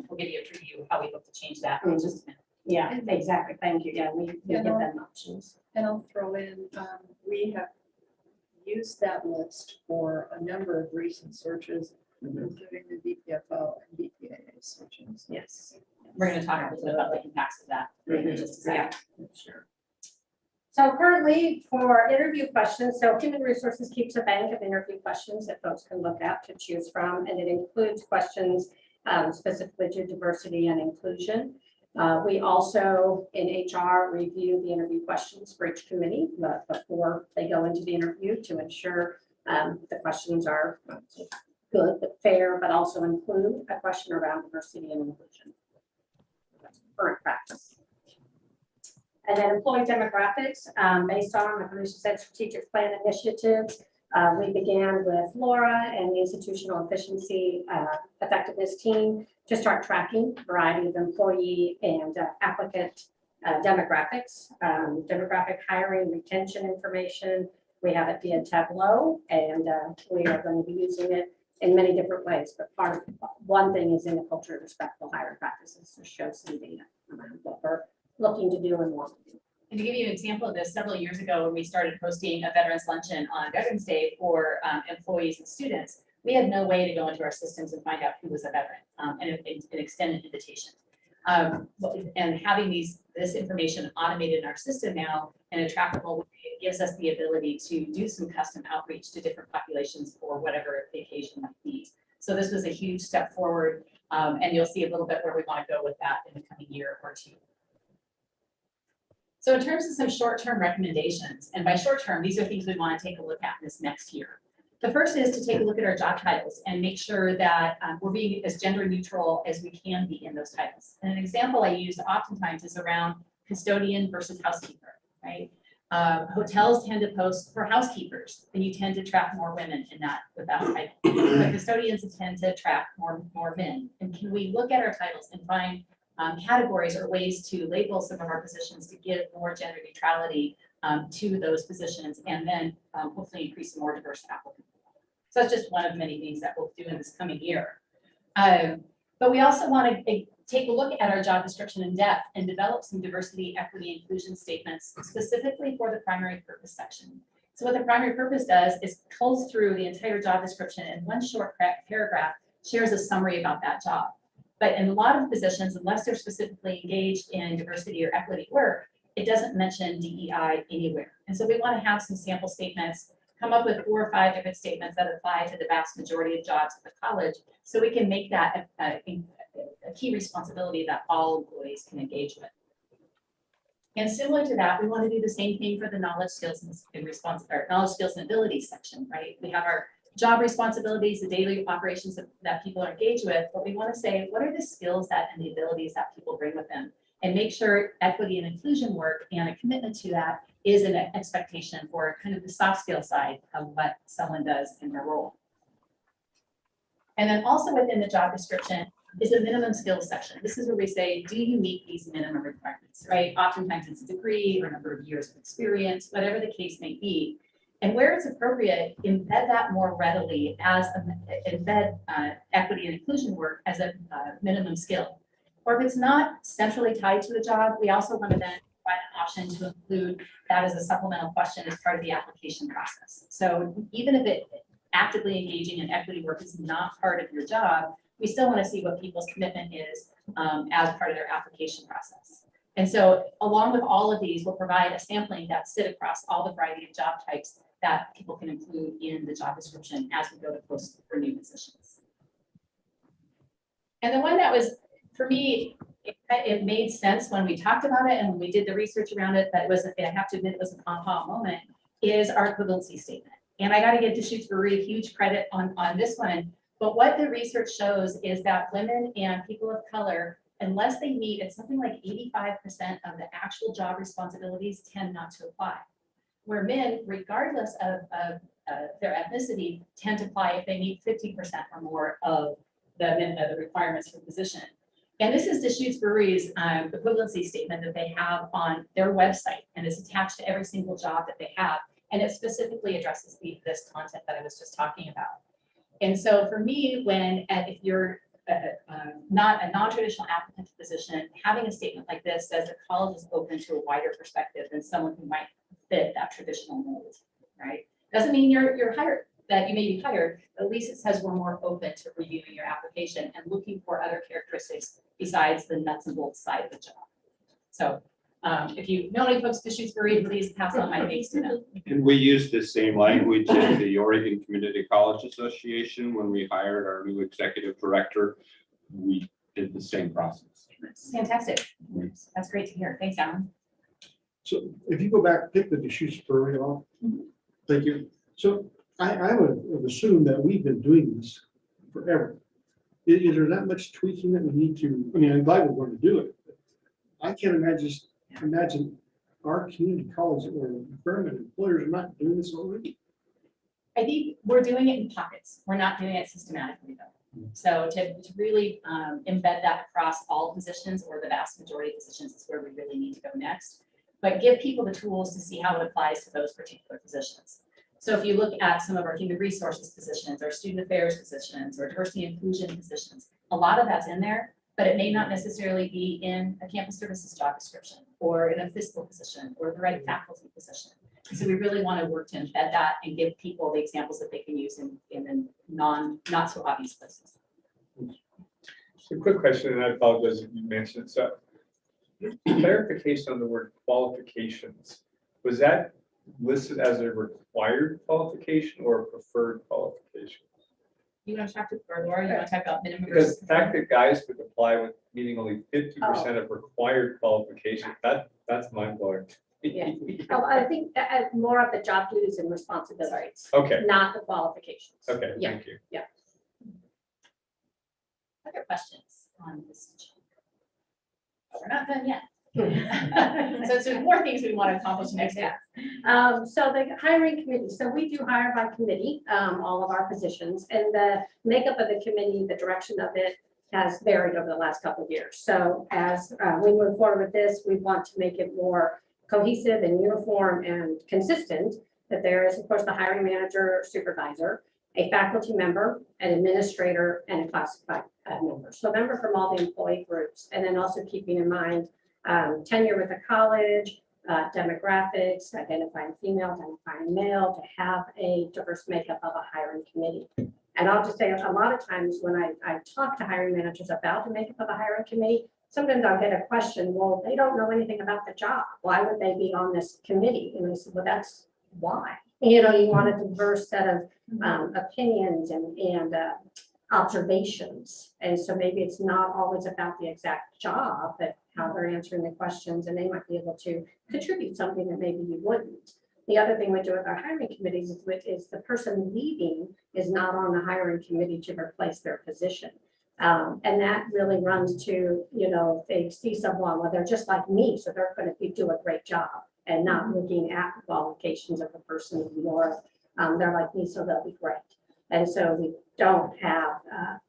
we'll give you a preview of how we hope to change that in just a minute. Yeah, exactly. Thank you. Yeah, we give them options. And I'll throw in, we have used that list for a number of recent searches, including the DPFO and DPAA searches. Yes. We're going to talk a little bit about the impacts of that in just a second. Sure. So currently for interview questions, so Human Resources keeps a bank of interview questions that folks can look at to choose from, and it includes questions specifically to diversity and inclusion. We also in HR review the interview questions for each committee before they go into the interview to ensure the questions are good, but fair, but also include a question around diversity and inclusion. That's current practice. And then employee demographics, based on, like Alicia said, strategic plan initiatives. We began with Laura and the institutional efficiency effectiveness team to start tracking a variety of employee and applicant demographics, demographic hiring, retention information. We have it via Tableau, and we are going to be using it in many different ways. But one thing is in the culture of respectful hiring practices to show some data around what we're looking to do and want to do. And to give you an example of this, several years ago, when we started hosting a Veterans Luncheon on Veterans Day for employees and students, we had no way to go into our systems and find out who was a veteran and an extended invitation. And having this information automated in our system now in a trackable way, it gives us the ability to do some custom outreach to different populations for whatever the occasion might be. So this was a huge step forward, and you'll see a little bit where we want to go with that in the coming year or two. So in terms of some short-term recommendations, and by short-term, these are things we want to take a look at this next year. The first is to take a look at our job titles and make sure that we're being as gender neutral as we can be in those titles. And an example I use oftentimes is around custodian versus housekeeper, right? Hotels tend to post for housekeepers, and you tend to attract more women in that with that title. But custodians tend to attract more men. And can we look at our titles and find categories or ways to label some of our positions to give more gender neutrality to those positions, and then hopefully increase more diverse applicants. So that's just one of many things that we'll do in this coming year. But we also want to take a look at our job description in depth and develop some diversity, equity, inclusion statements specifically for the primary purpose section. So what the primary purpose does is pulls through the entire job description, and one short paragraph shares a summary about that job. But in a lot of positions, unless they're specifically engaged in diversity or equity work, it doesn't mention DEI anywhere. And so we want to have some sample statements, come up with 4 or 5 different statements that apply to the vast majority of jobs at the college, so we can make that a key responsibility that all employees can engage with. And similar to that, we want to do the same thing for the knowledge, skills, and knowledge, skills, and abilities section, right? We have our job responsibilities, the daily operations that people are engaged with, but we want to say, what are the skills and the abilities that people bring with them? And make sure equity and inclusion work and a commitment to that is an expectation for kind of the soft skill side of what someone does in their role. And then also within the job description is a minimum skills section. This is where we say, do you meet these minimum requirements, right? Oftentimes it's a degree or a number of years of experience, whatever the case may be. And where it's appropriate, embed that more readily as embed equity and inclusion work as a minimum skill. Or if it's not centrally tied to the job, we also want to then provide an option to include that as a supplemental question as part of the application process. So even if it actively engaging in equity work is not part of your job, we still want to see what people's commitment is as part of their application process. And so along with all of these, we'll provide a sampling that sit across all the variety of job types that people can include in the job description as we go to post for new positions. And the one that was, for me, it made sense when we talked about it and when we did the research around it, that was, I have to admit, it was an aha moment, is our equivalency statement. And I got to give Deschutes-Berea huge credit on this one. But what the research shows is that women and people of color, unless they meet, it's something like 85% of the actual job responsibilities tend not to apply. Where men, regardless of their ethnicity, tend to apply if they meet 50% or more of the requirements for the position. And this is Deschutes-Berea's equivalency statement that they have on their website, and it's attached to every single job that they have. And it specifically addresses this content that I was just talking about. And so for me, if you're not a non-traditional applicant to position, having a statement like this says that college is open to a wider perspective than someone who might fit that traditional mold, right? Doesn't mean you're hired, that you may be hired, but at least it says we're more open to reviewing your application and looking for other characteristics besides the nuts and bolts side of the job. So if you know any folks at Deschutes-Berea, please pass on my thanks to them. And we use the same language in the Oregon Community College Association when we hired our new executive director. We did the same process. Fantastic. That's great to hear. Thanks, Alan. So if you go back, pick the Deschutes-Berea off. Thank you. So I would have assumed that we've been doing this forever. Is there that much tweaking that we need to, I mean, I'm glad we're going to do it. But I can't imagine our community college or government employers are not doing this already. I think we're doing it in pockets. We're not doing it systematically though. So to really embed that across all positions or the vast majority of positions is where we really need to go next. But give people the tools to see how it applies to those particular positions. So if you look at some of our human resources positions, or student affairs positions, or diversity and inclusion positions, a lot of that's in there, but it may not necessarily be in a campus services job description, or in a fiscal position, or the right faculty position. So we really want to work to embed that and give people the examples that they can use in the not so obvious places. A quick question, and I apologize if you mentioned it. So clarification on the word qualifications. Was that listed as a required qualification or a preferred qualification? You want to talk to, or Laura, you want to talk about minimum? Because versus the fact that guys could apply with meeting only 50% of required qualification, that's mind blowing. Yeah. Oh, I think more of the job duties and responsibilities. Okay. Not the qualifications. Okay, Yeah. thank you. Yeah. Other questions on this? We're not done yet. So there's more things we want to accomplish next year. So the hiring committee, so we do hire by committee, all of our positions, and the makeup of the committee, the direction of it has varied over the last couple of years. So as we move forward with this, we want to make it more cohesive and uniform and consistent, that there is, of course, the hiring manager, supervisor, a faculty member, an administrator, and a classified member. So a member from all the employee groups, and then also keeping in mind tenure with the college, demographics, identifying female, identifying male, to have a diverse makeup of a hiring committee. And I'll just say, a lot of times when I talk to hiring managers about the makeup of a hiring committee, sometimes I'll get a question, well, they don't know anything about the job. Why would they be on this committee? And I said, well, that's why. You know, you want a diverse set of opinions and observations. And so maybe it's not always about the exact job, but how they're answering the questions, and they might be able to contribute something that maybe you wouldn't. The other thing we do with our hiring committees is the person leaving is not on the hiring committee to replace their position. And that really runs to, you know, if they see someone, well, they're just like me, so they're going to do a great job, and not looking at the qualifications of the person more. They're like me, so they'll be great. And so we don't have,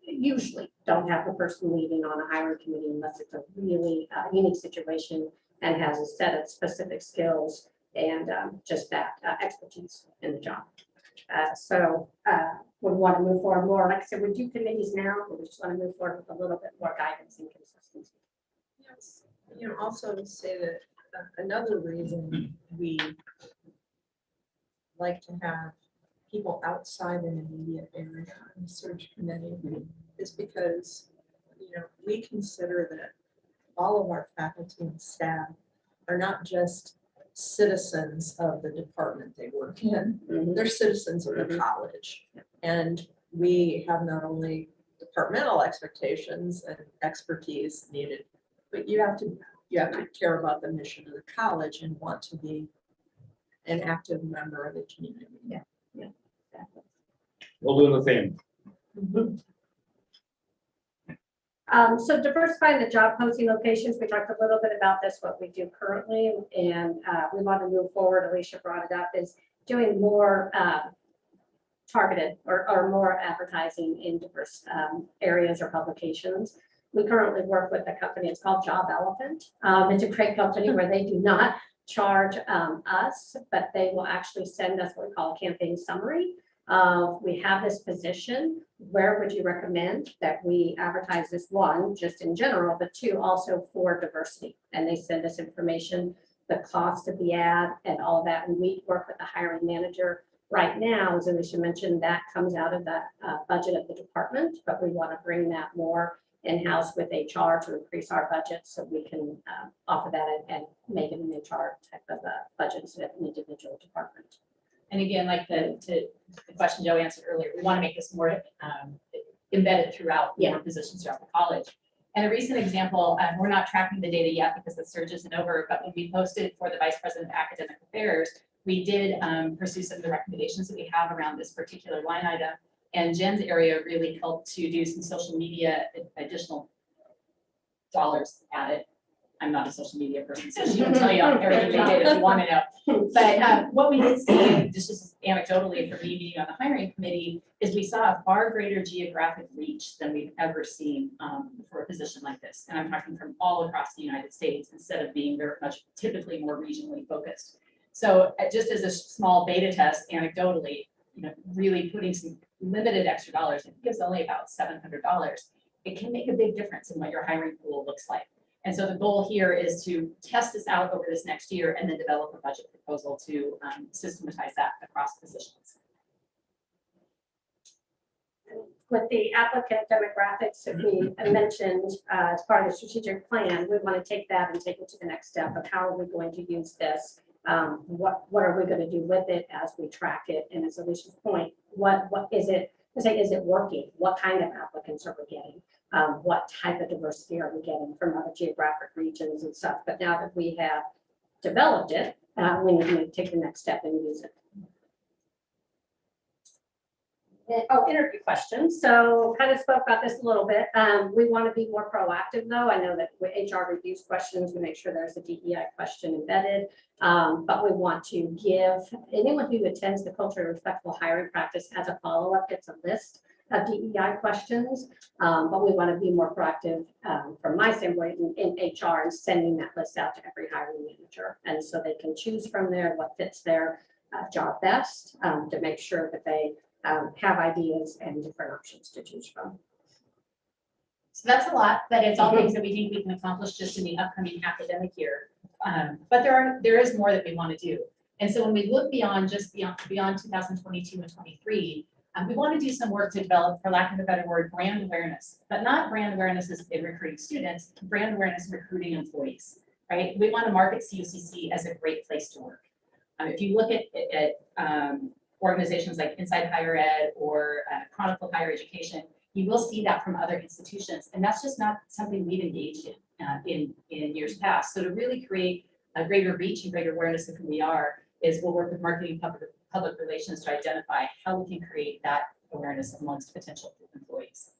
usually don't have the person leaving on a hiring committee unless it's a really unique situation and has a set of specific skills and just that expertise in the job. So we want to move forward more. Like I said, we do committees now, but we just want to move forward with a little bit more guidance and consistency. Yes, you know, also to say that another reason we like to have people outside an immediate area in the search committee is because, you know, we consider that all of our faculty and staff are not just citizens of the department they work in, they're citizens of the college. And we have not only departmental expectations and expertise needed, but you have to care about the mission of the college and want to be an active member of the community. Yeah, exactly. We'll do the same. So diversifying the job posting locations, we talked a little bit about this, what we do currently, and we want to move forward. Alicia brought it up, is doing more targeted or more advertising in diverse areas or publications. We currently work with a company, it's called Job Elephant. It's a great company where they do not charge us, but they will actually send us what we call a campaign summary. We have this position, where would you recommend that we advertise this, one, just in general, but two, also for diversity? And they send us information, the cost of the ad and all of that. And we work with the hiring manager right now, as Alicia mentioned, that comes out of the budget of the department, but we want to bring that more in-house with HR to increase our budget so we can offer that and make it an HR type of budget instead of an individual department. And again, like the question Joe answered earlier, we want to make this more embedded throughout more positions throughout the college. And a recent example, we're not tracking the data yet because the surge isn't over, but when we posted for the Vice President of Academic Affairs, we did pursue some of the recommendations that we have around this particular line item. And Jen's area really helped to do some social media additional dollars added. I'm not a social media person, so she will tell you everything they did if you want to know. But what we did see, just anecdotally for me being on the hiring committee, is we saw a far greater geographic reach than we've ever seen for a position like this. And I'm talking from all across the United States instead of being very much typically more regionally focused. So just as a small beta test, anecdotally, really putting some limited extra dollars, it gives only about $700. It can make a big difference in what your hiring pool looks like. And so the goal here is to test this out over this next year and then develop a budget proposal to systematize that across positions. With the applicant demographics that we mentioned as part of the strategic plan, we want to take that and take it to the next step of how are we going to use this? What are we going to do with it as we track it? And as Alicia's point, what is it? Is it working? What kind of applicants are we getting? What type of diversity are we getting from other geographic regions and stuff? But now that we have developed it, we need to take the next step and use it. Oh, interview questions. So kind of spoke about this a little bit. We want to be more proactive though. I know that with HR reviews questions, we make sure there's a DEI question embedded, but we want to give anyone who attends the culturally respectful hiring practice as a follow-up gets a list of DEI questions, but we want to be more proactive from my standpoint in HR and sending that list out to every hiring manager. And so they can choose from there what fits their job best to make sure that they have ideas and different options to choose from. So that's a lot, but it's all things that we think we can accomplish just in the upcoming academic year. But there is more that we want to do. And so when we look beyond 2022 and 23, we want to do some work to develop, for lack of a better word, brand awareness, but not brand awareness as in recruiting students, brand awareness in recruiting employees, right? We want to market CUCC as a great place to work. If you look at organizations like Inside Higher Ed or Chronicle Higher Education, you will see that from other institutions. And that's just not something we've engaged in years past. So to really create a greater reach and greater awareness of who we are is we'll work with marketing public relations to identify how we can create that awareness amongst potential employees.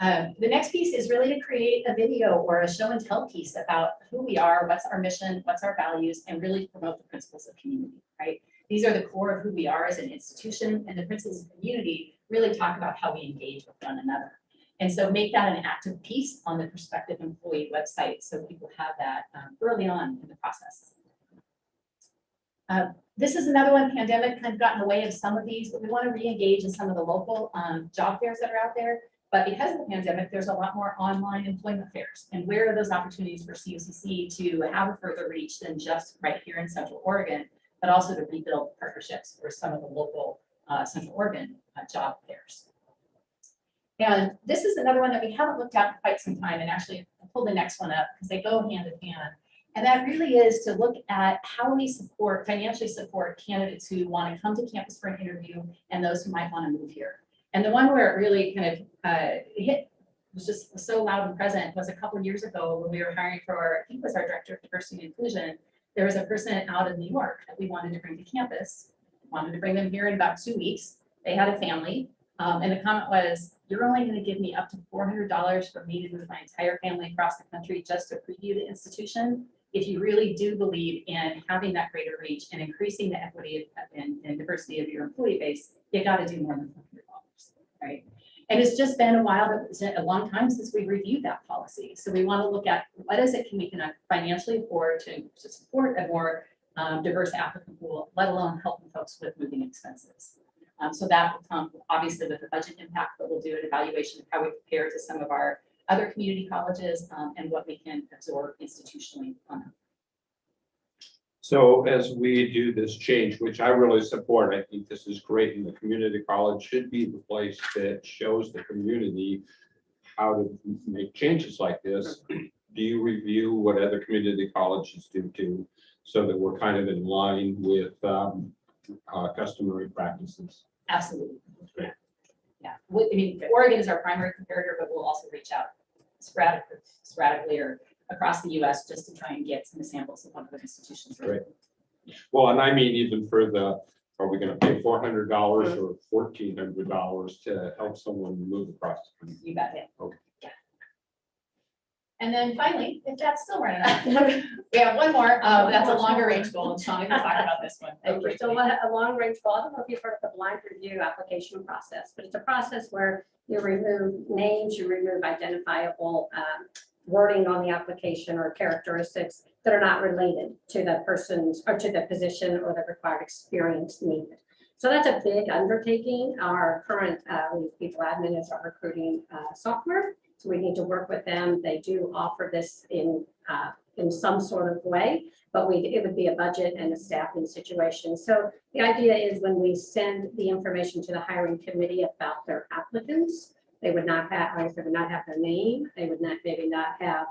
The next piece is really to create a video or a show and tell piece about who we are, what's our mission, what's our values, and really promote the principles of community, right? These are the core of who we are as an institution, and the principles of community really talk about how we engage with one another. And so make that an active piece on the prospective employee website so people have that early on in the process. This is another one, pandemic kind of got in the way of some of these, but we want to re-engage in some of the local job fairs that are out there. But because of the pandemic, there's a lot more online employment fairs. And where are those opportunities for CUCC to have a further reach than just right here in Central Oregon, but also to rebuild partnerships for some of the local Central Oregon job fairs. And this is another one that we haven't looked at in quite some time, and actually I'll pull the next one up because they go hand in hand. And that really is to look at how we financially support candidates who want to come to campus for an interview and those who might want to move here. And the one where it really kind of hit, was just so loud and present, was a couple of years ago when we were hiring for, I think it was our director of diversity and inclusion. There was a person out of New York that we wanted to bring to campus, wanted to bring them here in about 2 weeks. They had a family, and the comment was, "You're only going to give me up to $400 for me to move my entire family across the country just to preview the institution. If you really do believe in having that greater reach and increasing the equity and diversity of your employee base, you got to do more than $400, right?" And it's just been a long time since we reviewed that policy. So we want to look at what is it we can financially afford to support a more diverse applicant pool, let alone helping folks with moving expenses. So that will come obviously with the budget impact, but we'll do an evaluation of how we compare to some of our other community colleges and what we can absorb institutionally on them. So as we do this change, which I really support, I think this is great, and the community college should be the place that shows the community how to make changes like this. Do you review what other community colleges do too, so that we're kind of in line with customary practices? Absolutely. Yeah. I mean, Oregon is our primary comparator, but we'll also reach out sporadically or across the US just to try and get some samples of what other institutions are doing. Well, and I mean, even for are we going to pay $400 or $1,400 to help someone move across? You bet it. Okay. Yeah. And then finally, if that's still running out, we have one more. That's a longer range goal. And Shauna can talk about this one. Okay, so a long range goal, I don't know if you've heard of the blind review application process, but it's a process where you remove names, you remove identifiable wording on the application or characteristics that are not related to the person's or to the position or the required experience needed. So that's a big undertaking. Our current people admin is our recruiting software. So we need to work with them. They do offer this in some sort of way, but it would be a budget and a staffing situation. So the idea is when we send the information to the hiring committee about their applicants, they would not have, they would not have their name. They would not, maybe not have,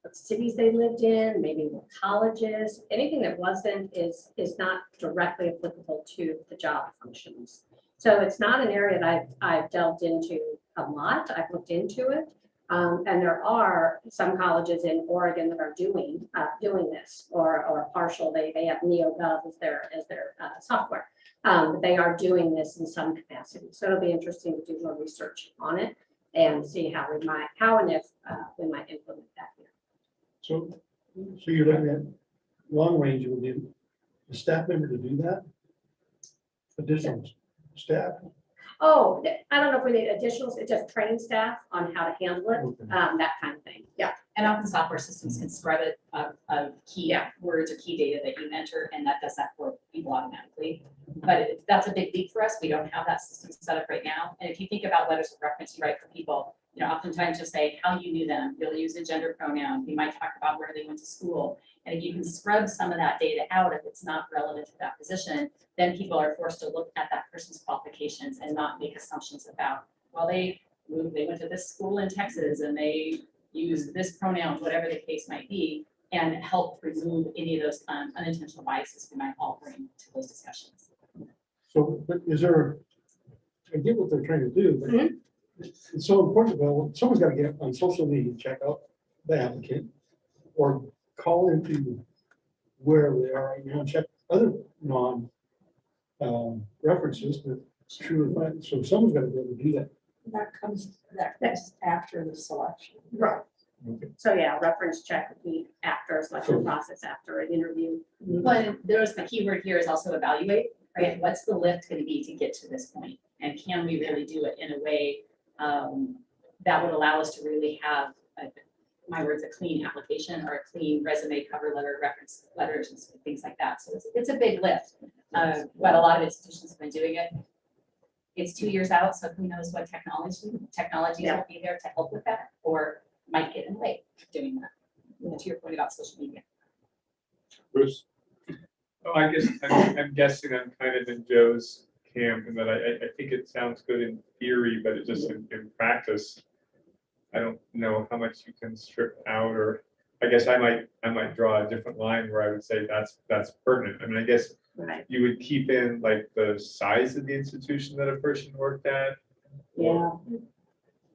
what cities they lived in, maybe what colleges, anything that wasn't is not directly applicable to the job functions. So it's not an area that I've delved into a lot. I've looked into it. And there are some colleges in Oregon that are doing this or partial. They have NeoGov as their software. They are doing this in some capacity. So it'll be interesting to do more research on it and see how and if we might implement that here. So you're looking at long range, you would need a staff member to do that? Additional staff? Oh, I don't know if we need additionals, it's just training staff on how to handle it, Okay. that kind of thing. Yeah. And often software systems can scrub it of key words or key data that you enter, and that does that for people automatically. But that's a big leap for us. We don't have that system set up right now. And if you think about letters of reference you write for people, oftentimes you'll say how you knew them. You'll use a gender pronoun. You might talk about where they went to school. And if you can scrub some of that data out, if it's not relevant to that position, then people are forced to look at that person's qualifications and not make assumptions about, well, they went to this school in Texas and they use this pronoun, whatever the case might be, and help remove any of those unintentional biases we might all bring to those discussions. So, but I get what they're trying to do, but it's so important. Well, someone's got to get on social media, check out the applicant, or call into wherever they are right now, check other references, but true. So someone's got to be able to do that. That comes after the selection. Right. Okay. So yeah, reference check would be after a selection process, after an interview. But there's the key word here is also evaluate, right? What's the lift going to be to get to this point? And can we really do it in a way that would allow us to really have, a clean application or a clean resume, cover letter, reference letters, and things like that. So it's a big lift, but a lot of institutions have been doing it. It's 2 years out, so who knows what technologies will be there to help with that, or might get in the way of doing that. To your point about social media. Bruce? Oh, I guess I'm guessing I'm kind of in Joe's camp in that I think it sounds good in theory, but it just in practice, I don't know how much you can strip out, or I guess I might draw a different line where I would say that's pertinent. I mean, I guess Right. you would keep in like the size of the institution that a person worked at. Yeah.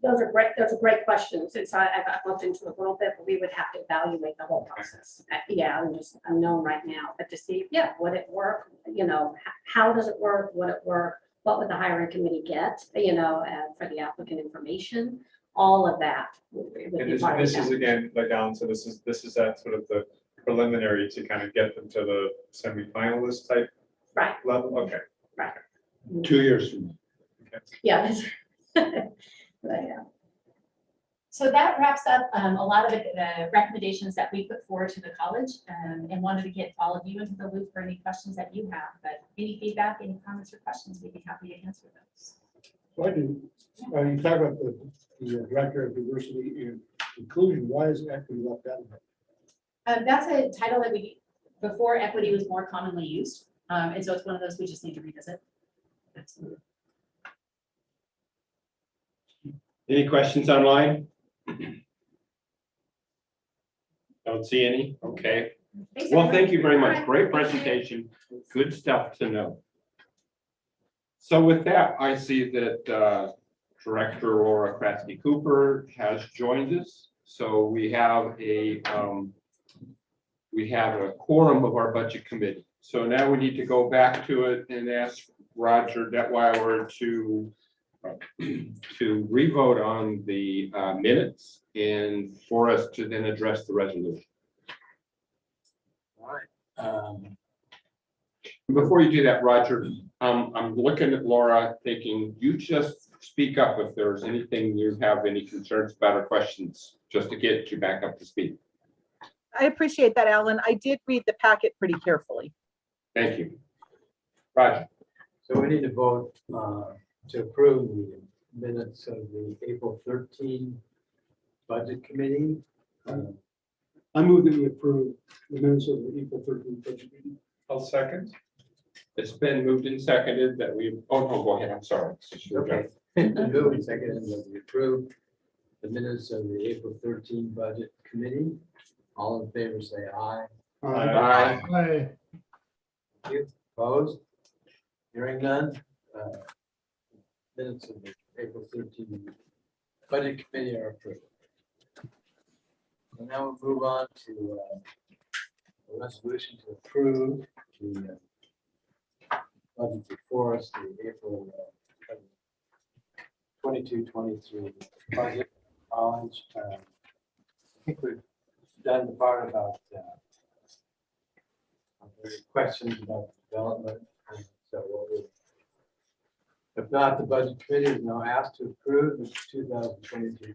Those are great questions. I've looked into it a little bit, but we would have to evaluate the whole process. Yeah, I'm just unknown right now, but to see, yeah, would it work? You know, how does it work? Would it work? What would the hiring committee get, you know, for the applicant information? All of that. would And be part of this the is again, like Alan said, this is that sort of the preliminary to kind of get them to the semi-finalist type Right. level. Okay. 2 years from now. Yeah. But, yeah. So that wraps up a lot of the recommendations that we put forward to the college, and wanted to get all of you into the loop for any questions that you have. But any feedback, any comments or questions, we'd be happy to answer those. Why do, you talk about the director of diversity and inclusion, why is equity left out of it? That's a title that before equity was more commonly used. And so it's one of those we just need to revisit. Absolutely. Any questions online? Don't see any. Okay. Thanks, Well, everyone. thank you very All much. right. Great Thank you. presentation. Good stuff to know. So with that, I see that Director Laura Kratzky Cooper has joined us. So we have a quorum of our budget committee. So now we need to go back to it and ask Roger Detweiler to revote on the minutes and for us to then address the resolution. All right. Before you do that, Roger, I'm looking at Laura thinking, you just speak up if there's anything you have any concerns about or questions, just to get you back up to speed. I appreciate that, Alan. I did read the packet pretty carefully. Thank you. Roger. So we need to vote to approve the minutes of the April 13 budget committee. I move that we approve the minutes of the April 13th budget meeting. I'll second. It's been moved and seconded that we, oh, no, go ahead, I'm sorry. Okay. Moved and seconded that we approve the minutes of the April 13 budget committee. All in favor, say aye. Aye. Aye. Thank you. Opposed? Hearing none. Minutes of the April 13 budget committee are approved. And now we'll move on to a resolution to approve the budget before us, the April 22-23 budget. College. I think we've done the part about questions about development. And so what we, if not, the budget committee is now asked to approve the 2023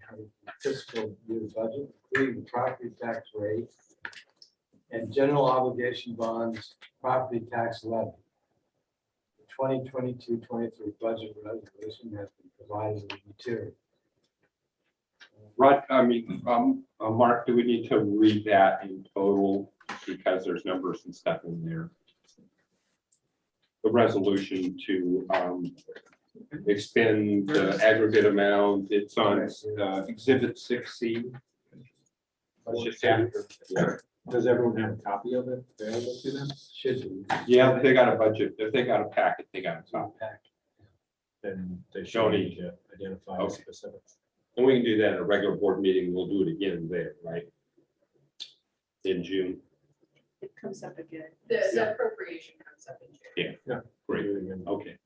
fiscal year budget, including the property tax rate and general obligation bonds, property tax levy. The 2022-23 budget resolution has been provided in material. Right, I mean, Mark, do we need to read that in total because there's numbers and stuff in there? The resolution to expend the aggregate amount, it's on Exhibit 6C. Does everyone have a copy of it available to them? Should be. Yeah, if they got a budget, if they got a packet, they got a copy. Then they Don't should need need to identify Okay. specifics. And we can do that at a regular board meeting. We'll do it again there, right? In June. It comes up again. The appropriation comes up in June. Yeah, great. Okay.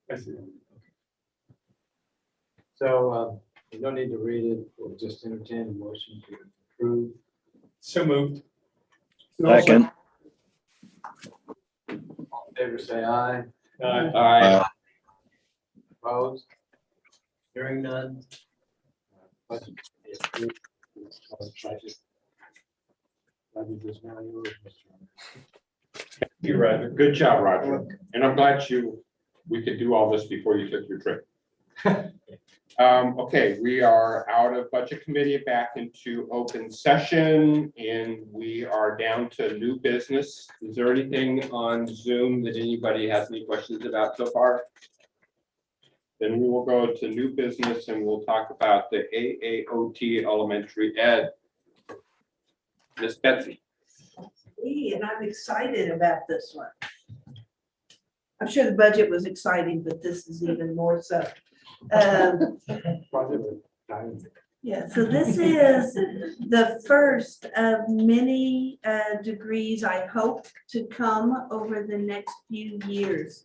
So we don't need to read it. We'll just entertain a motion to approve. So moved. Second. All in favor, say aye. Aye. Opposed? Hearing none. Budget is approved. Budget is now yours, Mr. Chairman. You're right. Good job, Roger. And I'm glad we could do all this before you took your trip. Okay, we are out of budget committee, back into open session, and we are down to new business. Is there anything on Zoom that anybody has any questions about so far? Then we will go to new business and we'll talk about the AAOT elementary ed. Miss Betsy. And I'm excited about this one. I'm sure the budget was exciting, but this is even more so. Yeah, so this is the first of many degrees I hope to come over the next few years.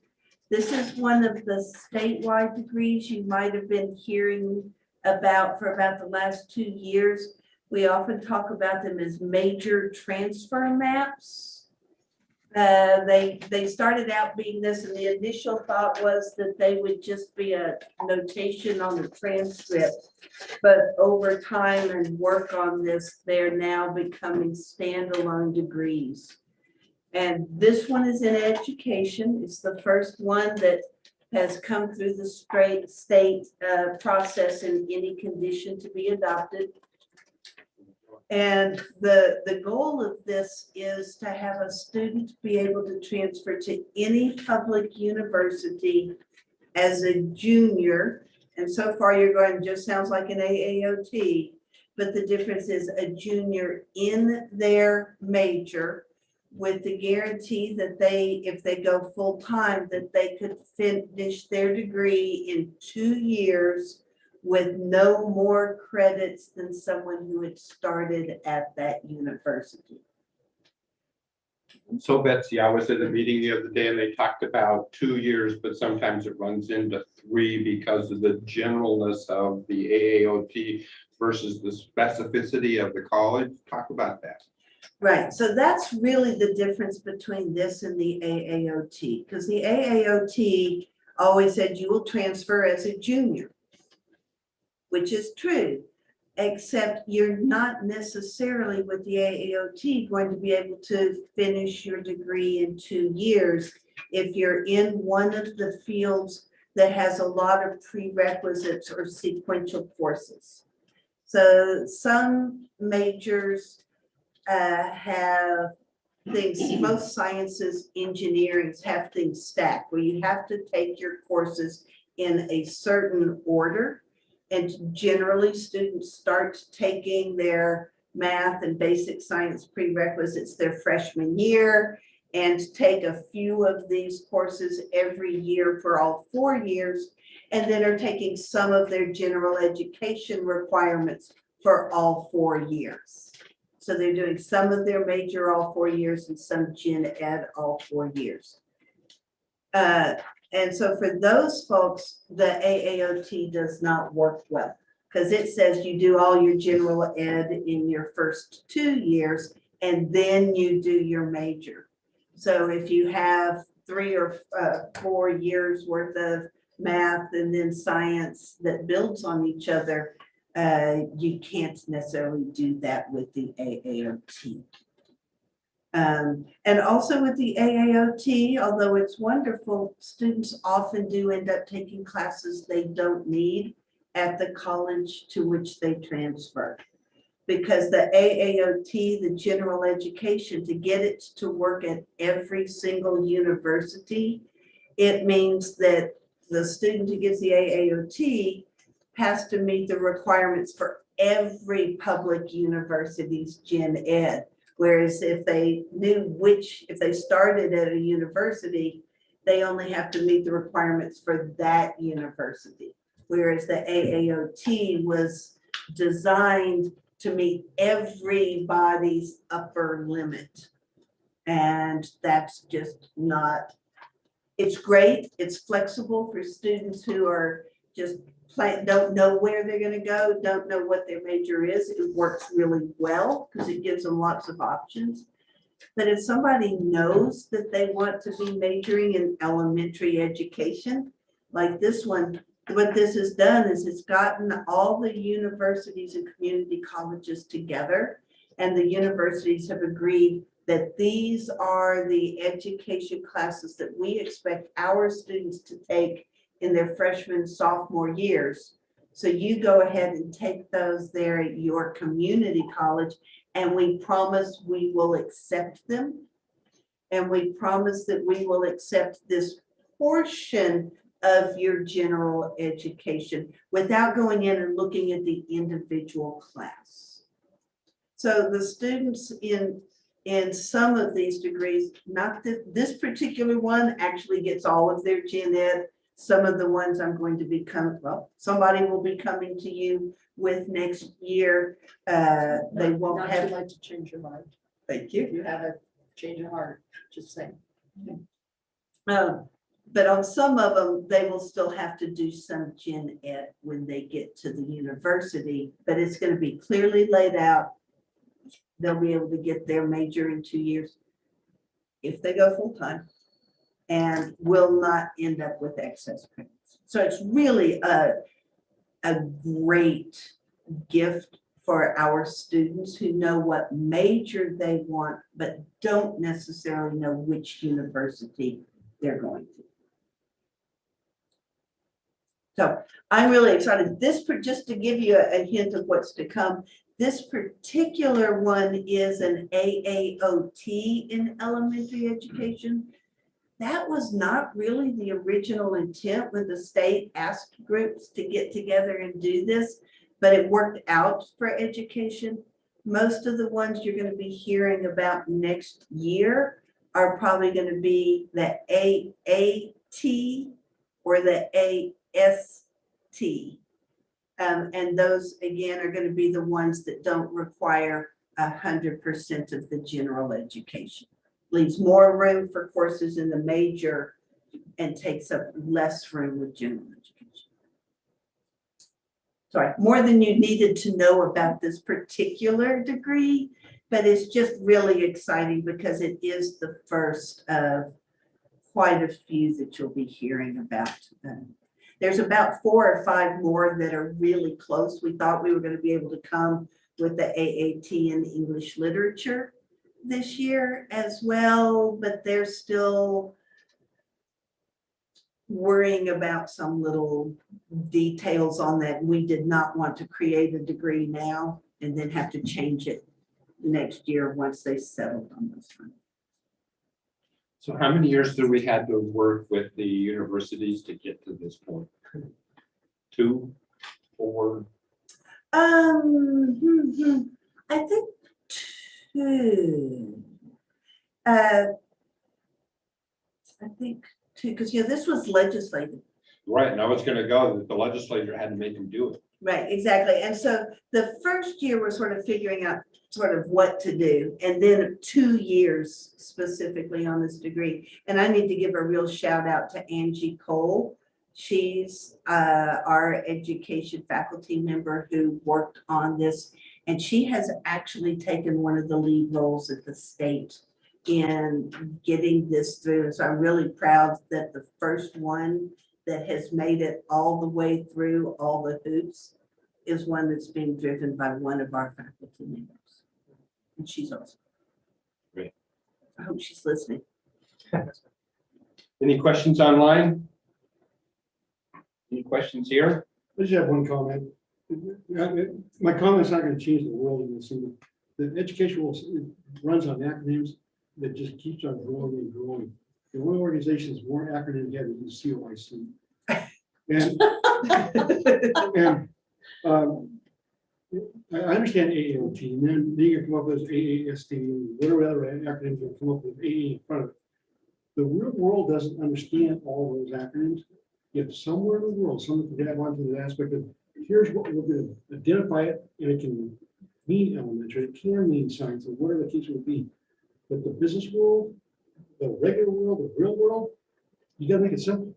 This is one of the statewide degrees you might have been hearing about for about the last 2 years. We often talk about them as major transfer maps. They started out being this, and the initial thought was that they would just be a notation on the transcript. But over time and work on this, they're now becoming standalone degrees. And this one is in education. It's the first one that has come through the state process in any condition to be adopted. And the goal of this is to have a student be able to transfer to any public university as a junior. And so far you're going, just sounds like an AAOT, but the difference is a junior in their major with the guarantee that if they go full time, that they could finish their degree in 2 years with no more credits than someone who had started at that university. So Betsy, I was at a meeting the other day and they talked about 2 years, but sometimes it runs into 3 because of the generalness of the AAOT versus the specificity of the college. Talk about that. Right, so that's really the difference between this and the AAOT, because the AAOT always said you will transfer as a junior, which is true, except you're not necessarily with the AAOT going to be able to finish your degree in 2 years if you're in one of the fields that has a lot of prerequisites or sequential courses. So some majors have things, most sciences, engineering have things stacked where you have to take your courses in a certain order. And generally students start taking their math and basic science prerequisites their freshman year and take a few of these courses every year for all 4 years, and then are taking some of their general education requirements for all 4 years. So they're doing some of their major all 4 years and some gen ed all 4 years. And so for those folks, the AAOT does not work well because it says you do all your general ed in your first 2 years and then you do your major. So if you have 3 or 4 years worth of math and then science that builds on each other, you can't necessarily do that with the AAOT. And also with the AAOT, although it's wonderful, students often do end up taking classes they don't need at the college to which they transfer. Because the AAOT, the general education, to get it to work at every single university, it means that the student who gets the AAOT has to meet the requirements for every public university's gen ed. Whereas if they knew if they started at a university, they only have to meet the requirements for that university. Whereas the AAOT was designed to meet everybody's upper limit. And that's just not, it's great. It's flexible for students who are just don't know where they're going to go, don't know what their major is. It works really well because it gives them lots of options. But if somebody knows that they want to be majoring in elementary education, like this one, what this has done is it's gotten all the universities and community colleges together, and the universities have agreed that these are the education classes that we expect our students to take in their freshman, sophomore years. So you go ahead and take those there at your community college, and we promise we will accept them. And we promise that we will accept this portion of your general education without going in and looking at the individual class. So the students in some of these degrees, not this particular one actually gets all of their gen ed. Some of the ones I'm going to be somebody will be coming to you with next year. They won't Not have. too late to change your mind. Thank you. If you have a change of heart, just saying. But on some of them, they will still have to do some gen ed when they get to the university, but it's going to be clearly laid out. They'll be able to get their major in 2 years if they go full time and will not end up with excess credits. So it's really a great gift for our students who know what major they want, but don't necessarily know which university they're going to. So I'm really excited. Just to give you a hint of what's to come, this particular one is an AAOT in elementary education. That was not really the original intent when the state asked groups to get together and do this, but it worked out for education. Most of the ones you're going to be hearing about next year are probably going to be the AAT or the AST. And those, again, are going to be the ones that don't require 100% of the general education. Leaves more room for courses in the major and takes up less room with general education. Sorry, more than you needed to know about this particular degree, but it's just really exciting because it is the first of quite a few that you'll be hearing about. There's about 4 or 5 more that are really close. We thought we were going to be able to come with the AAT in English literature this year as well, but they're still worrying about some little details on that. We did not want to create a degree now and then have to change it next year once they settled on this one. So how many years do we had to work with the universities to get to this point? 2, 4? I think 2. I think 2, because this was legislated. Right, and I was gonna go that the legislature had to make them do it. Right, exactly. And so the first year we're sort of figuring out sort of what to do, and then 2 years specifically on this degree. And I need to give a real shout out to Angie Cole. She's our education faculty member who worked on this, and she has actually taken one of the lead roles at the state in getting this through. And so I'm really proud that the first one that has made it all the way through all the hoops is one that's being driven by one of our faculty members. And she's awesome. Great. I hope she's listening. Any questions online? Any questions here? I just have one comment. My comment's not going to change the world in this. The education runs on acronyms that just keeps on growing and growing. And one organization is more acronym heavy than COIC. I understand AAOT, and then you can come up with AAST, and whatever other acronyms will come up with AA in front of it. The real world doesn't understand all those acronyms. Yet somewhere in the world, someone could add on to the aspect of here's what we're going to identify it, and it can mean elementary, it can mean science, or whatever the case would be. But the business world, the regular world, the real world, you got to make it simple.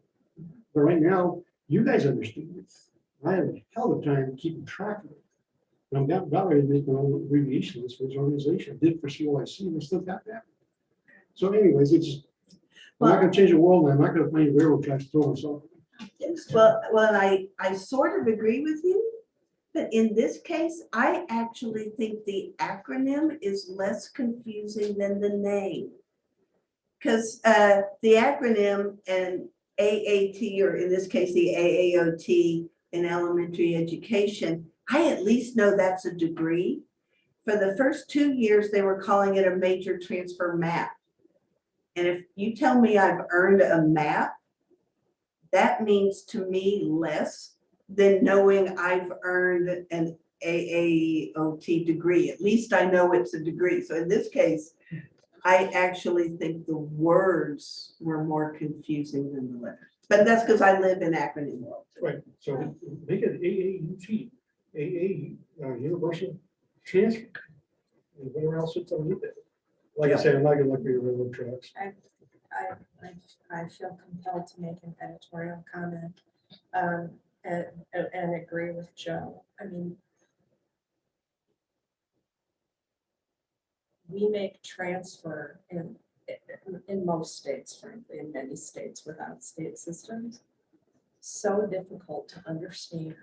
But right now, you guys understand it. I have a hell of a time keeping track of it. And I'm about ready to make my own abbreviation list for this organization. I did for COIC, and I still got that. So anyways, it's just, I'm not going to change the world, and I'm not going to find railroad tracks to throw myself. Yes, well, I sort of agree with you, but in this case, I actually think the acronym is less confusing than the name. Because the acronym and AAT, or in this case, the AAOT in elementary education, I at least know that's a degree. For the first 2 years, they were calling it a major transfer map. And if you tell me I've earned a map, that means to me less than knowing I've earned an AAOT degree. At least I know it's a degree. So in this case, I actually think the words were more confusing than the letters. But that's because I live in acronym world. Right, so make it AAUT, Universal Transfer. And whatever else it's underneath it. Like I said, I'm not gonna look at your railroad tracks. I feel compelled to make an editorial comment and agree with Joe. I mean, we make transfer in most states, frankly, in many states without state systems, so difficult to understand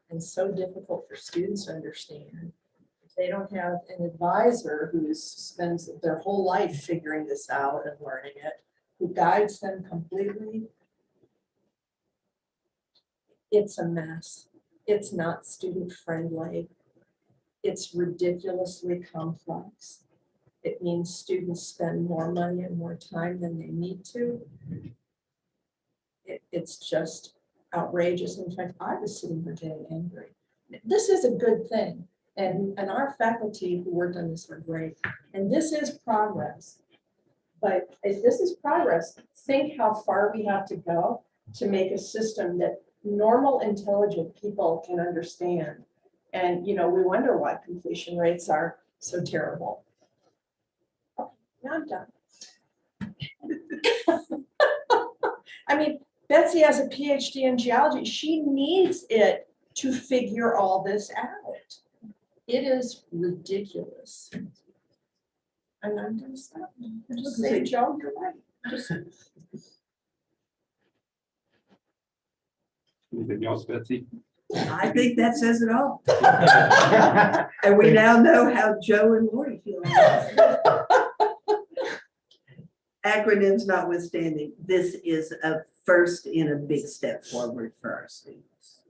and so difficult for students to understand. If they don't have an advisor who spends their whole life figuring this out and learning it, who guides them completely, it's a mess. It's not student friendly. It's ridiculously complex. It means students spend more money and more time than they need to. It's just outrageous. In fact, I was sitting here getting angry. This is a good thing. And our faculty who worked on this are great. And this is progress. But if this is progress, think how far we have to go to make a system that normal, intelligent people can understand. And, you know, we wonder why completion rates are so terrible. Now I'm done. I mean, Betsy has a PhD in geology. She needs it to figure all this out. It is ridiculous. And I'm gonna stop. Just say, Joe, you're right. Just Anything else, Betsy? I think that says it all. And we now know how Joe and Lori feel. Acronyms notwithstanding, this is a first in a big step forward for our students.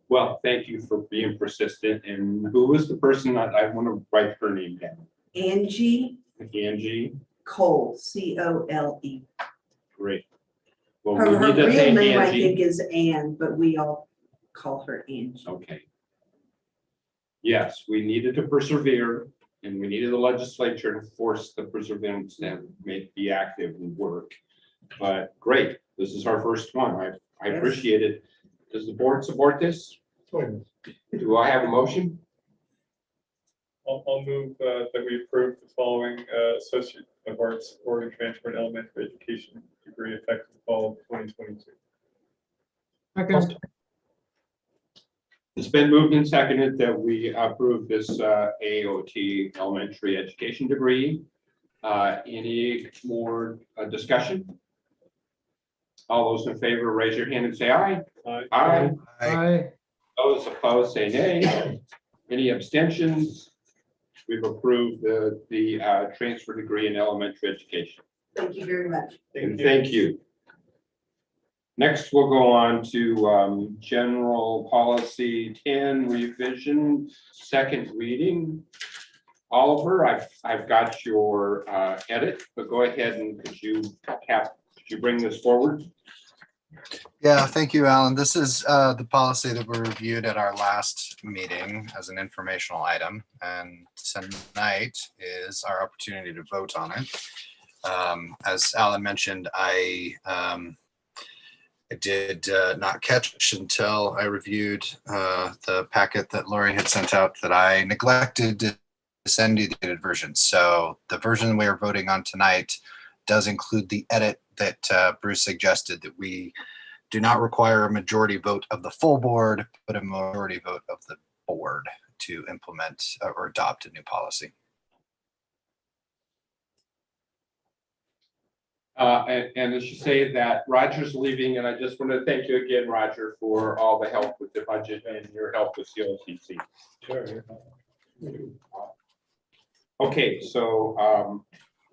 Well, thank you for being persistent. And who was the person that I want to write her name down? Angie Angie. Cole, C-O-L-E. Great. Well, Her we need to real thank name, I Angie. think, is Ann, but we all call her Angie. Okay. Yes, we needed to persevere, and we needed the legislature to force the perseverance and be active and work. But great, this is our first one. I Yes. appreciate it. Does the board support this? Do I have a motion? I'll move that we approve the following Associate of Arts Organ Transfer and Elementary Education degree effective fall of 2022. It's been moved and seconded that we approve this AOT elementary education degree. Any more discussion? All those in favor, raise your hand and say aye. Aye. Aye. Those opposed, say nay. Any abstentions? We've approved the transfer degree in elementary education. Thank you very much. And thank you. Next, we'll go on to General Policy 10 revision, second reading. Oliver, I've got your edit, but go ahead and could you bring this forward? Yeah, thank you, Alan. This is the policy that we reviewed at our last meeting as an informational item, and tonight is our opportunity to vote on it. As Alan mentioned, I did not catch until I reviewed the packet that Lori had sent out that I neglected to send you the edited version. So the version we are voting on tonight does include the edit that Bruce suggested, that we do not require a majority vote of the full board, but a majority vote of the board to implement or adopt a new policy. And I should say that Roger's leaving, and I just want to thank you again, Roger, for all the help with the budget and your help with COCC. Sure. Okay, so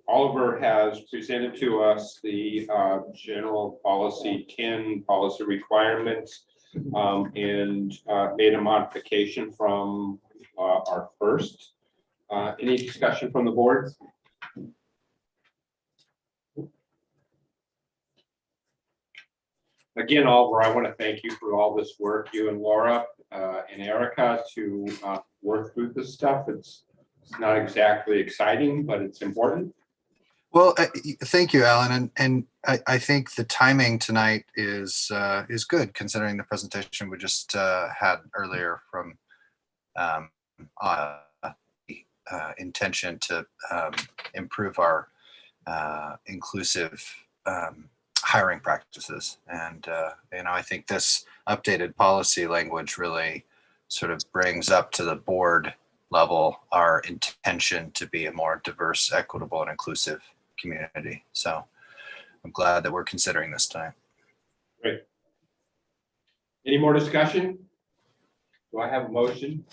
Oliver has presented to us the general policy 10 policy requirements and made a modification from our first. Any discussion from the board? Again, Oliver, I want to thank you for all this work, you and Laura and Erica, to work through this stuff. It's not exactly exciting, but it's important. Well, thank you, Alan, and I think the timing tonight is good considering the presentation we just had earlier from intention to improve our inclusive hiring practices. And I think this updated policy language really sort of brings up to the board level our intention to be a more diverse, equitable, and inclusive community. So I'm glad that we're considering this tonight. Great. Any more discussion? Do I have a motion?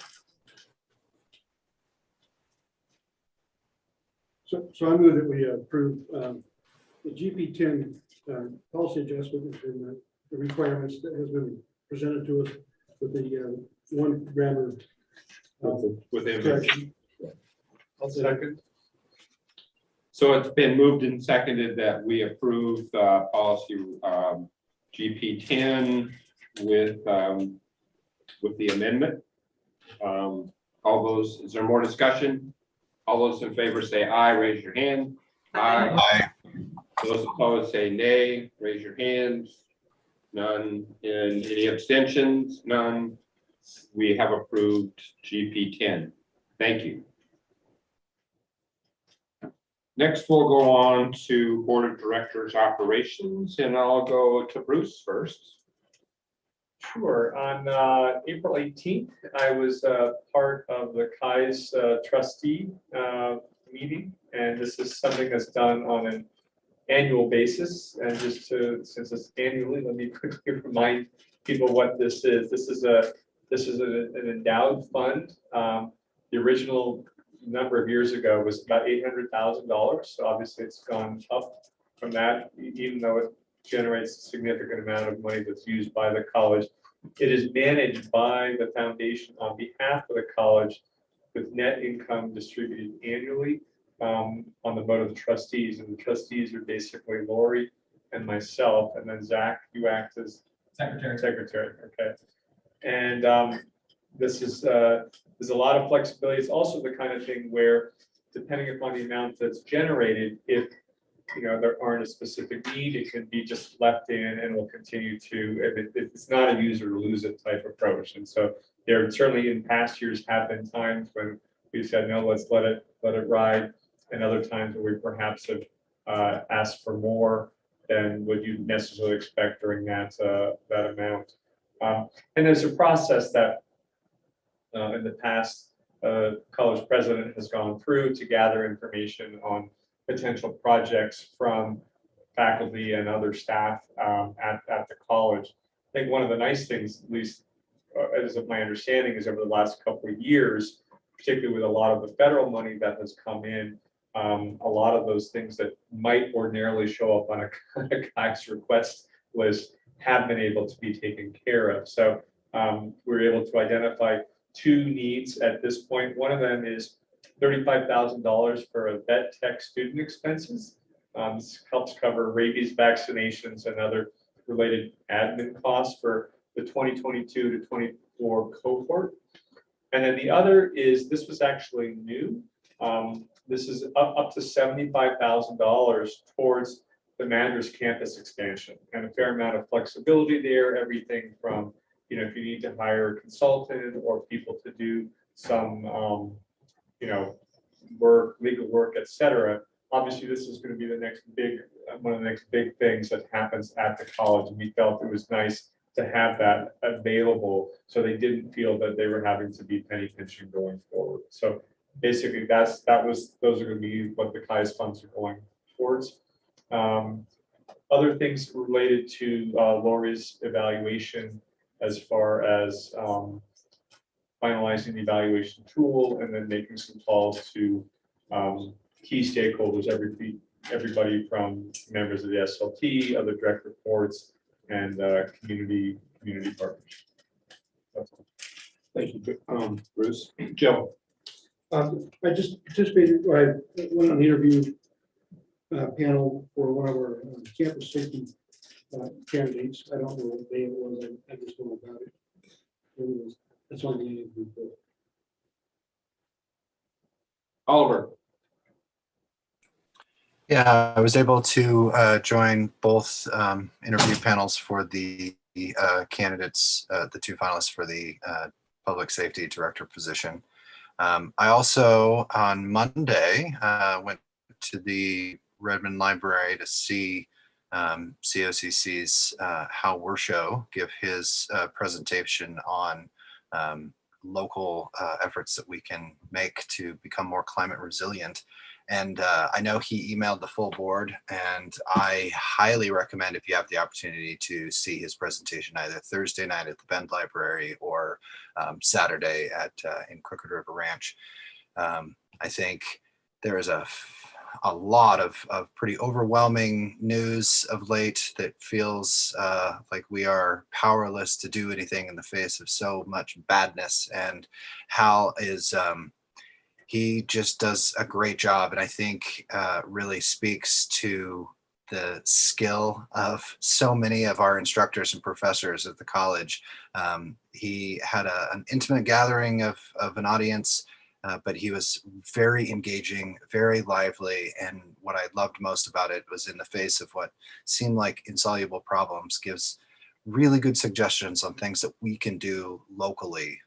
So I move that we approve the GP10 policy adjustment and the requirements that has been presented to us with the one grammar With the correction. I'll second. So it's been moved and seconded that we approve policy GP10 with the amendment. All those, is there more discussion? All those in favor say aye, raise your hand. Aye. Aye. Those opposed say nay, raise your hands. None. And any abstentions? None. We have approved GP10. Thank you. Next, we'll go on to Board of Directors operations, and I'll go to Bruce first. Sure. On April 18th, I was part of the CHI's trustee meeting, and this is something that's done on an annual basis. And just to, since it's annually, let me quickly remind people what this is. This is an endowed fund. The original number of years ago was about $800,000. So obviously it's gone up from that, even though it generates a significant amount of money that's used by the college. It is managed by the foundation on behalf of the college with net income distributed annually on the vote of the trustees. And the trustees are basically Lori and myself, and then Zach, you act as secretary. Okay. And this is there's a lot of flexibility. It's also the kind of thing where, depending upon the amount that's generated, if there aren't a specific need, it can be just left in and will continue to, it's not a use or lose it type approach. And so there certainly in past years have been times when we said, no, let's let it ride. And other times where we perhaps have asked for more than would you necessarily expect during that amount. And there's a process that in the past, college president has gone through to gather information on potential projects from faculty and other staff at the college. I think one of the nice things, at least as of my understanding, is over the last couple of years, particularly with a lot of the federal money that has come in, a lot of those things that might ordinarily show up on a COC's request list have been able to be taken care of. So we're able to identify two needs at this point. One of them is $35,000 for a vet tech student expenses. This helps cover rabies vaccinations and other related admin costs for the 2022 to 24 cohort. And then the other is, this was actually new. This is up to $75,000 towards the Madras campus expansion, and a fair amount of flexibility there. Everything from, if you need to hire a consultant or people to do some, work, legal work, etc. Obviously, this is going to be the next big, one of the next big things that happens at the college, and we felt it was nice to have that available, so they didn't feel that they were having to be penny pinching going forward. So basically, those are going to be what the CHI's funds are going towards. Other things related to Lori's evaluation, as far as finalizing the evaluation tool and then making some calls to key stakeholders, everybody from members of the SLT, other direct reports, and community partners. That's all. Thank you, Bruce. Joe. I just participated, or I went on the interview panel for one of our campus safety candidates. I don't know what day it was. I just know about it. Anyways, that's all the need to do. Oliver. Yeah, I was able to join both interview panels for the candidates, the two finalists for the public safety director position. I also, on Monday, went to the Redmond Library to see COCC's Hal Wershow give his presentation on local efforts that we can make to become more climate resilient. And I know he emailed the full board, and I highly recommend, if you have the opportunity, to see his presentation either Thursday night at the Bend Library or Saturday at in Crooked River Ranch. I think there is a lot of pretty overwhelming news of late that feels like we are powerless to do anything in the face of so much badness. And Hal is he just does a great job, and I think really speaks to the skill of so many of our instructors and professors at the college. He had an intimate gathering of an audience, but he was very engaging, very lively, and what I loved most about it was, in the face of what seemed like insoluble problems, gives really good suggestions on things that we can do locally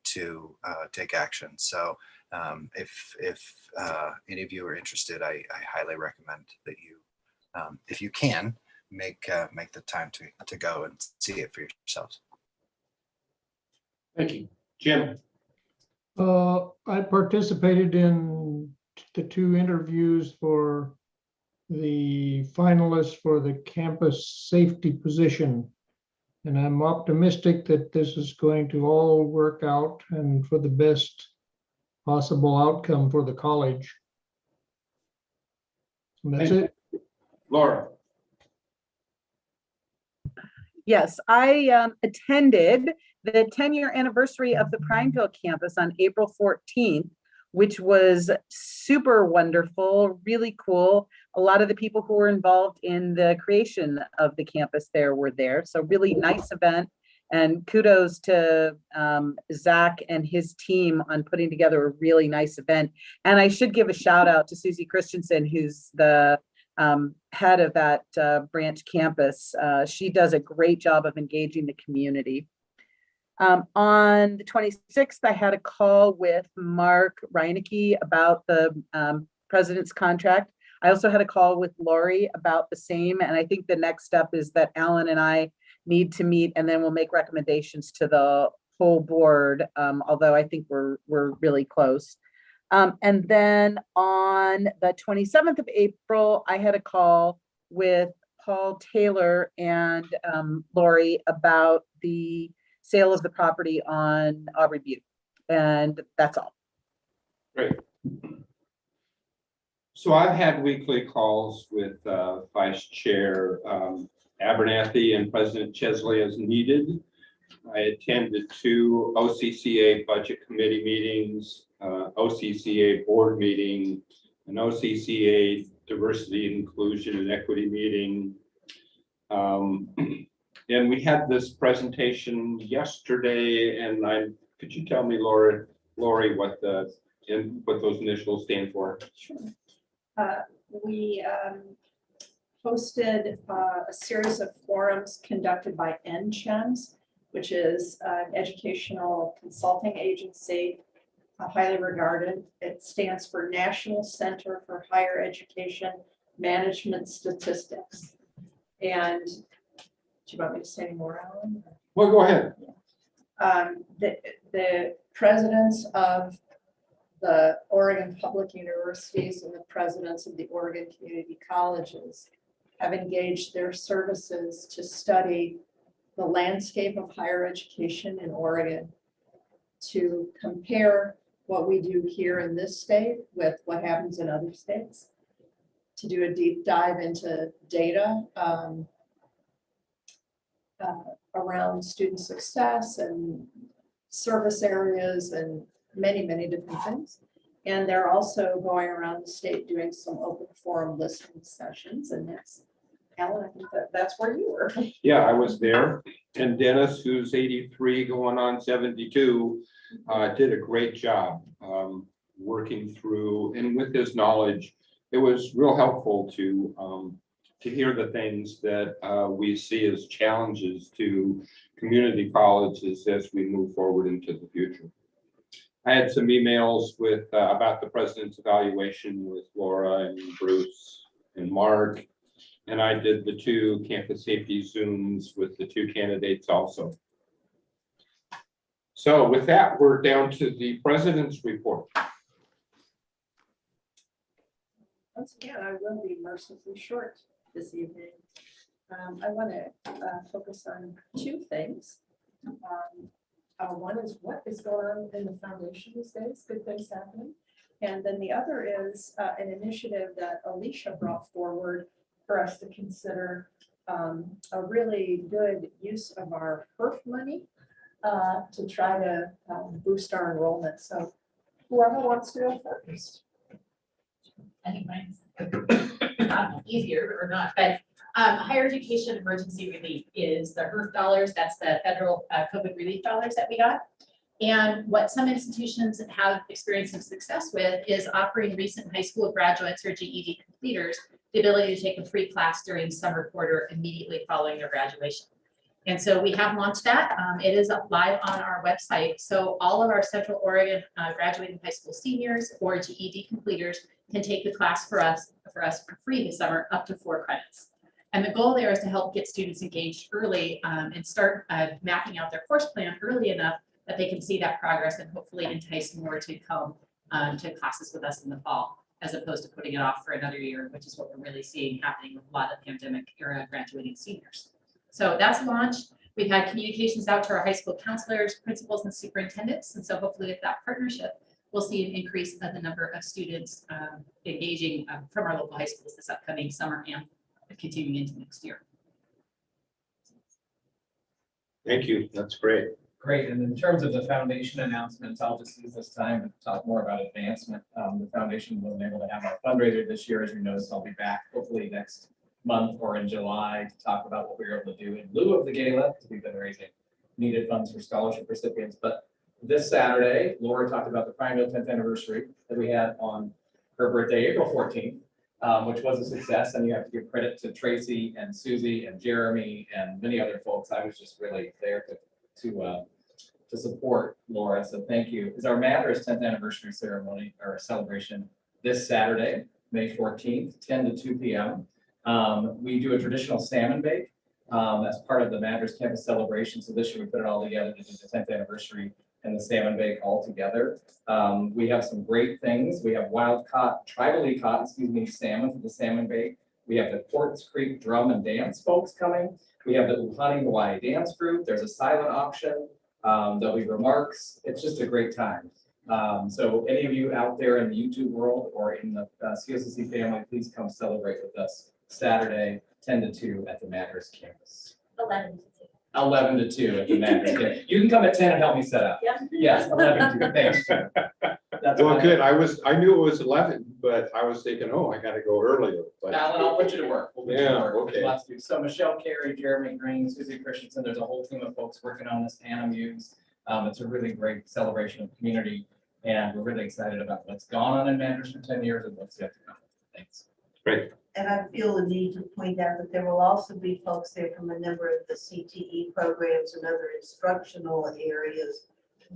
to take action. So if any of you are interested, I highly recommend that you, if you can, make the time to go and see it for yourselves. Thank you. Jim. I participated in the 2 interviews for the finalists for the campus safety position. And I'm optimistic that this is going to all work out and for the best possible outcome for the college. And that's it. Laura. Yes, I attended the 10-year anniversary of the Prineville campus on April 14th, which was super wonderful, really cool. A lot of the people who were involved in the creation of the campus there were there. So really nice event. And kudos to Zach and his team on putting together a really nice event. And I should give a shout out to Susie Christensen, who's the head of that branch campus. She does a great job of engaging the community. On the 26th, I had a call with Mark Reinecke about the president's contract. I also had a call with Lori about the same. And I think the next step is that Alan and I need to meet, and then we'll make recommendations to the whole board, although I think we're really close. And then on the 27th of April, I had a call with Paul Taylor and Lori about the sale of the property on Aubrey Butte. And that's all. Great. So I've had weekly calls with Vice Chair Abernathy and President Chesley as needed. I attended 2 OCCA Budget Committee meetings, OCCA Board meeting, an OCCA Diversity, Inclusion, and Equity meeting. And we had this presentation yesterday, and could you tell me, Lori, what those initials stand for? Sure. We hosted a series of forums conducted by NCHEMS, which is an educational consulting agency, highly regarded. It stands for National Center for Higher Education Management Statistics. And do you want me to say any more, Alan? Well, go ahead. The presidents of the Oregon Public Universities and the presidents of the Oregon Community Colleges have engaged their services to study the landscape of higher education in Oregon, to compare what we do here in this state with what happens in other states, to do a deep dive into data around student success and service areas and many, many different things. And they're also going around the state doing some open forum listening sessions, and that's Alan, I think that's where you were. Yeah, I was there. And Dennis, who's 83 going on 72, did a great job working through, and with his knowledge, it was real helpful to hear the things that we see as challenges to community colleges as we move forward into the future. I had some emails with about the president's evaluation with Laura and Bruce and Mark. And I did the 2 campus safety Zooms with the 2 candidates also. So with that, we're down to the president's report. Once again, I will be mercifully short this evening. I want to focus on 2 things. One is what is going on in the foundation these days, good things happening. And then the other is an initiative that Alicia brought forward for us to consider a really good use of our HERF money to try to boost our enrollment. So whoever wants to go first. I think mine's I don't know, easier or not, but higher education emergency relief is the HERF dollars. That's the federal COVID relief dollars that we got. And what some institutions have experienced some success with is offering recent high school graduates or GED completers the ability to take a free class during summer quarter immediately following their graduation. And so we have launched that. It is live on our website. So all of our Central Oregon graduating high school seniors or GED completers can take the class for us for free this summer, up to 4 credits. And the goal there is to help get students engaged early and start mapping out their course plan early enough that they can see that progress and hopefully entice more to come to classes with us in the fall, as opposed to putting it off for another year, which is what we're really seeing happening with a lot of pandemic era graduating seniors. So that's launched. We've had communications out to our high school counselors, principals, and superintendents. And so hopefully with that partnership, we'll see an increase of the number of students engaging from our local high schools this upcoming summer and continuing into next year. Thank you. That's great. Great, and in terms of the foundation announcements, I'll just use this time to talk more about advancement. The foundation wasn't able to have our fundraiser this year. As you noticed, I'll be back hopefully next month or in July to talk about what we were able to do in lieu of the gala, because we've been raising needed funds for scholarship recipients. But this Saturday, Laura talked about the Prineville 10th anniversary that we had on her birthday, April 14th, which was a success. And you have to give credit to Tracy and Susie and Jeremy and many other folks. I was just really there to support Laura, so thank you. Is our Matters 10th anniversary ceremony or celebration this Saturday, May 14th, 10 to 2 p.m. We do a traditional salmon bake. That's part of the Matters campus celebration. So this year we put it all together to do the 10th anniversary and the salmon bake all together. We have some great things. We have wild caught, tribally caught, salmon for the salmon bake. We have the Quartz Creek drum and dance folks coming. We have the Uhani Hawaii dance group. There's a silent auction. There'll be remarks. It's just a great time. So any of you out there in the YouTube world or in the CSSC family, please come celebrate with us Saturday, 10 to 2 at the Matters campus. 11 to 2. 11 to 2 at the Matters campus. You can come at 10 and help me set up. Yeah. Yes, 11 to 2. Thanks. That's Well, what good. I knew it was 11, but I was thinking, oh, I got to go earlier. But Alan, I'll put you to work. We'll put you to Yeah, work. okay. Lots to do. So Michelle Carey, Jeremy Green, Susie Christensen, there's a whole team of folks working on this. Anna Muse. It's a really great celebration of community, and we're really excited about what's gone on in Matters for 10 years and what's yet to come. Thanks. great. And I feel the need to point out that there will also be folks there from a number of the CTE programs and other instructional areas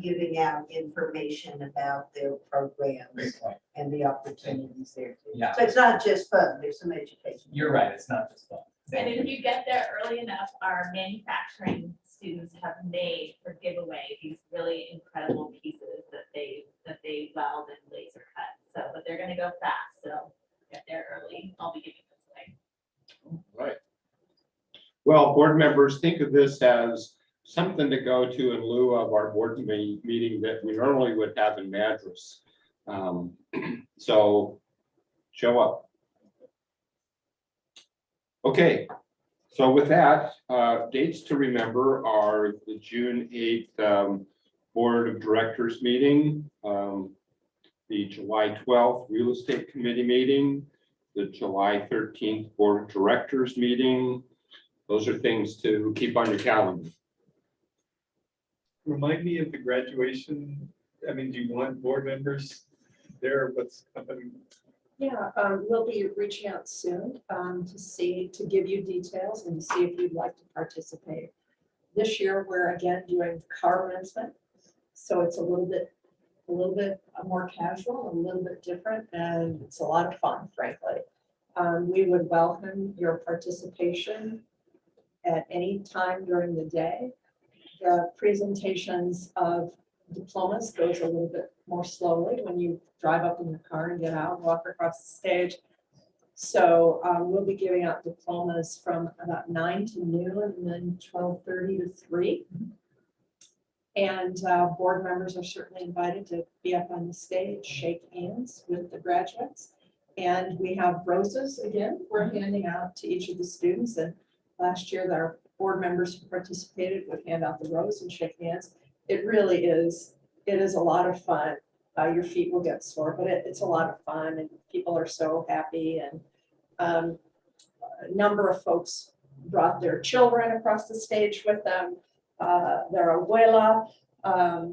giving out information about their programs Great point. and the opportunities there too. Yeah. So it's not just fun, there's some education. You're right. It's not just fun. And if you get there early enough, our manufacturing students have made for giveaway these really incredible pieces that they weld and laser cut. So, but they're gonna go fast, so get there early. I'll be giving this away. Right. Well, board members, think of this as something to go to in lieu of our board meeting that we normally would have in Madras. So show up. Okay, so with that, dates to remember are the June 8th Board of Directors meeting, the July 12th Real Estate Committee meeting, the July 13th Board of Directors meeting. Those are things to keep on your calendar. Remind me of the graduation. I mean, do you want board members there? What's happening? Yeah, we'll be reaching out soon to give you details and to see if you'd like to participate. This year, we're again doing car commencement, so it's a little bit more casual, a little bit different, and it's a lot of fun, frankly. We would welcome your participation at any time during the day. The presentations of diplomas goes a little bit more slowly when you drive up in the car and get out, walk across the stage. So we'll be giving out diplomas from about 9 to noon and then 12:30 to 3. And board members are certainly invited to be up on the stage, shake hands with the graduates. And we have roses again, we're handing out to each of the students. And last year, our board members who participated would hand out the rose and shake hands. It really is, it is a lot of fun. Your feet will get sore, but it's a lot of fun and people are so happy. And a number of folks brought their children across the stage with them, their abuela.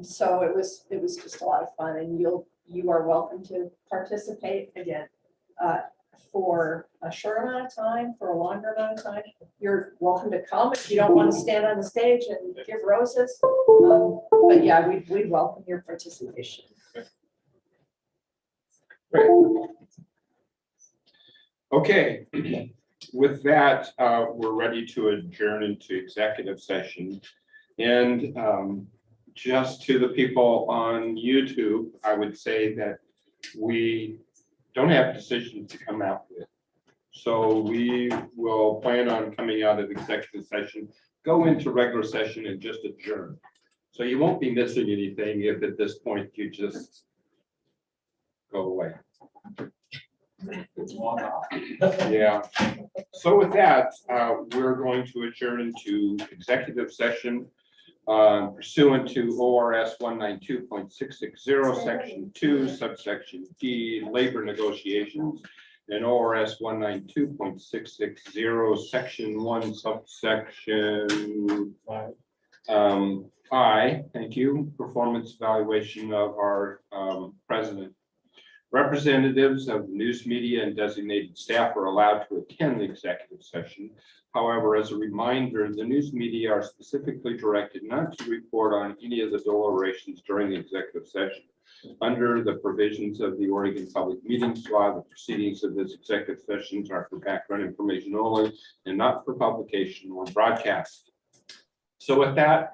So it was just a lot of fun, and you are welcome to participate again for a short amount of time, for a longer amount of time. You're welcome to come if you don't want to stand on the stage and give roses. But yeah, we'd welcome your participation. Great. Okay, with that, we're ready to adjourn into executive session. And just to the people on YouTube, I would say that we don't have decisions to come out with. So we will plan on coming out of executive session, go into regular session and just adjourn. So you won't be missing anything if at this point you just go away. Yeah. So with that, we're going to adjourn into executive session pursuant to ORS 192.660, section 2, subsection D, labor negotiations, and ORS 192.660, section 1, subsection I, thank you, performance evaluation of our president. Representatives of news media and designated staff are allowed to attend the executive session. However, as a reminder, the news media are specifically directed not to report on any of the deliberations during the executive session. Under the provisions of the Oregon Public Meetings Law, the proceedings of this executive sessions are for background information only and not for publication or broadcast. So with that,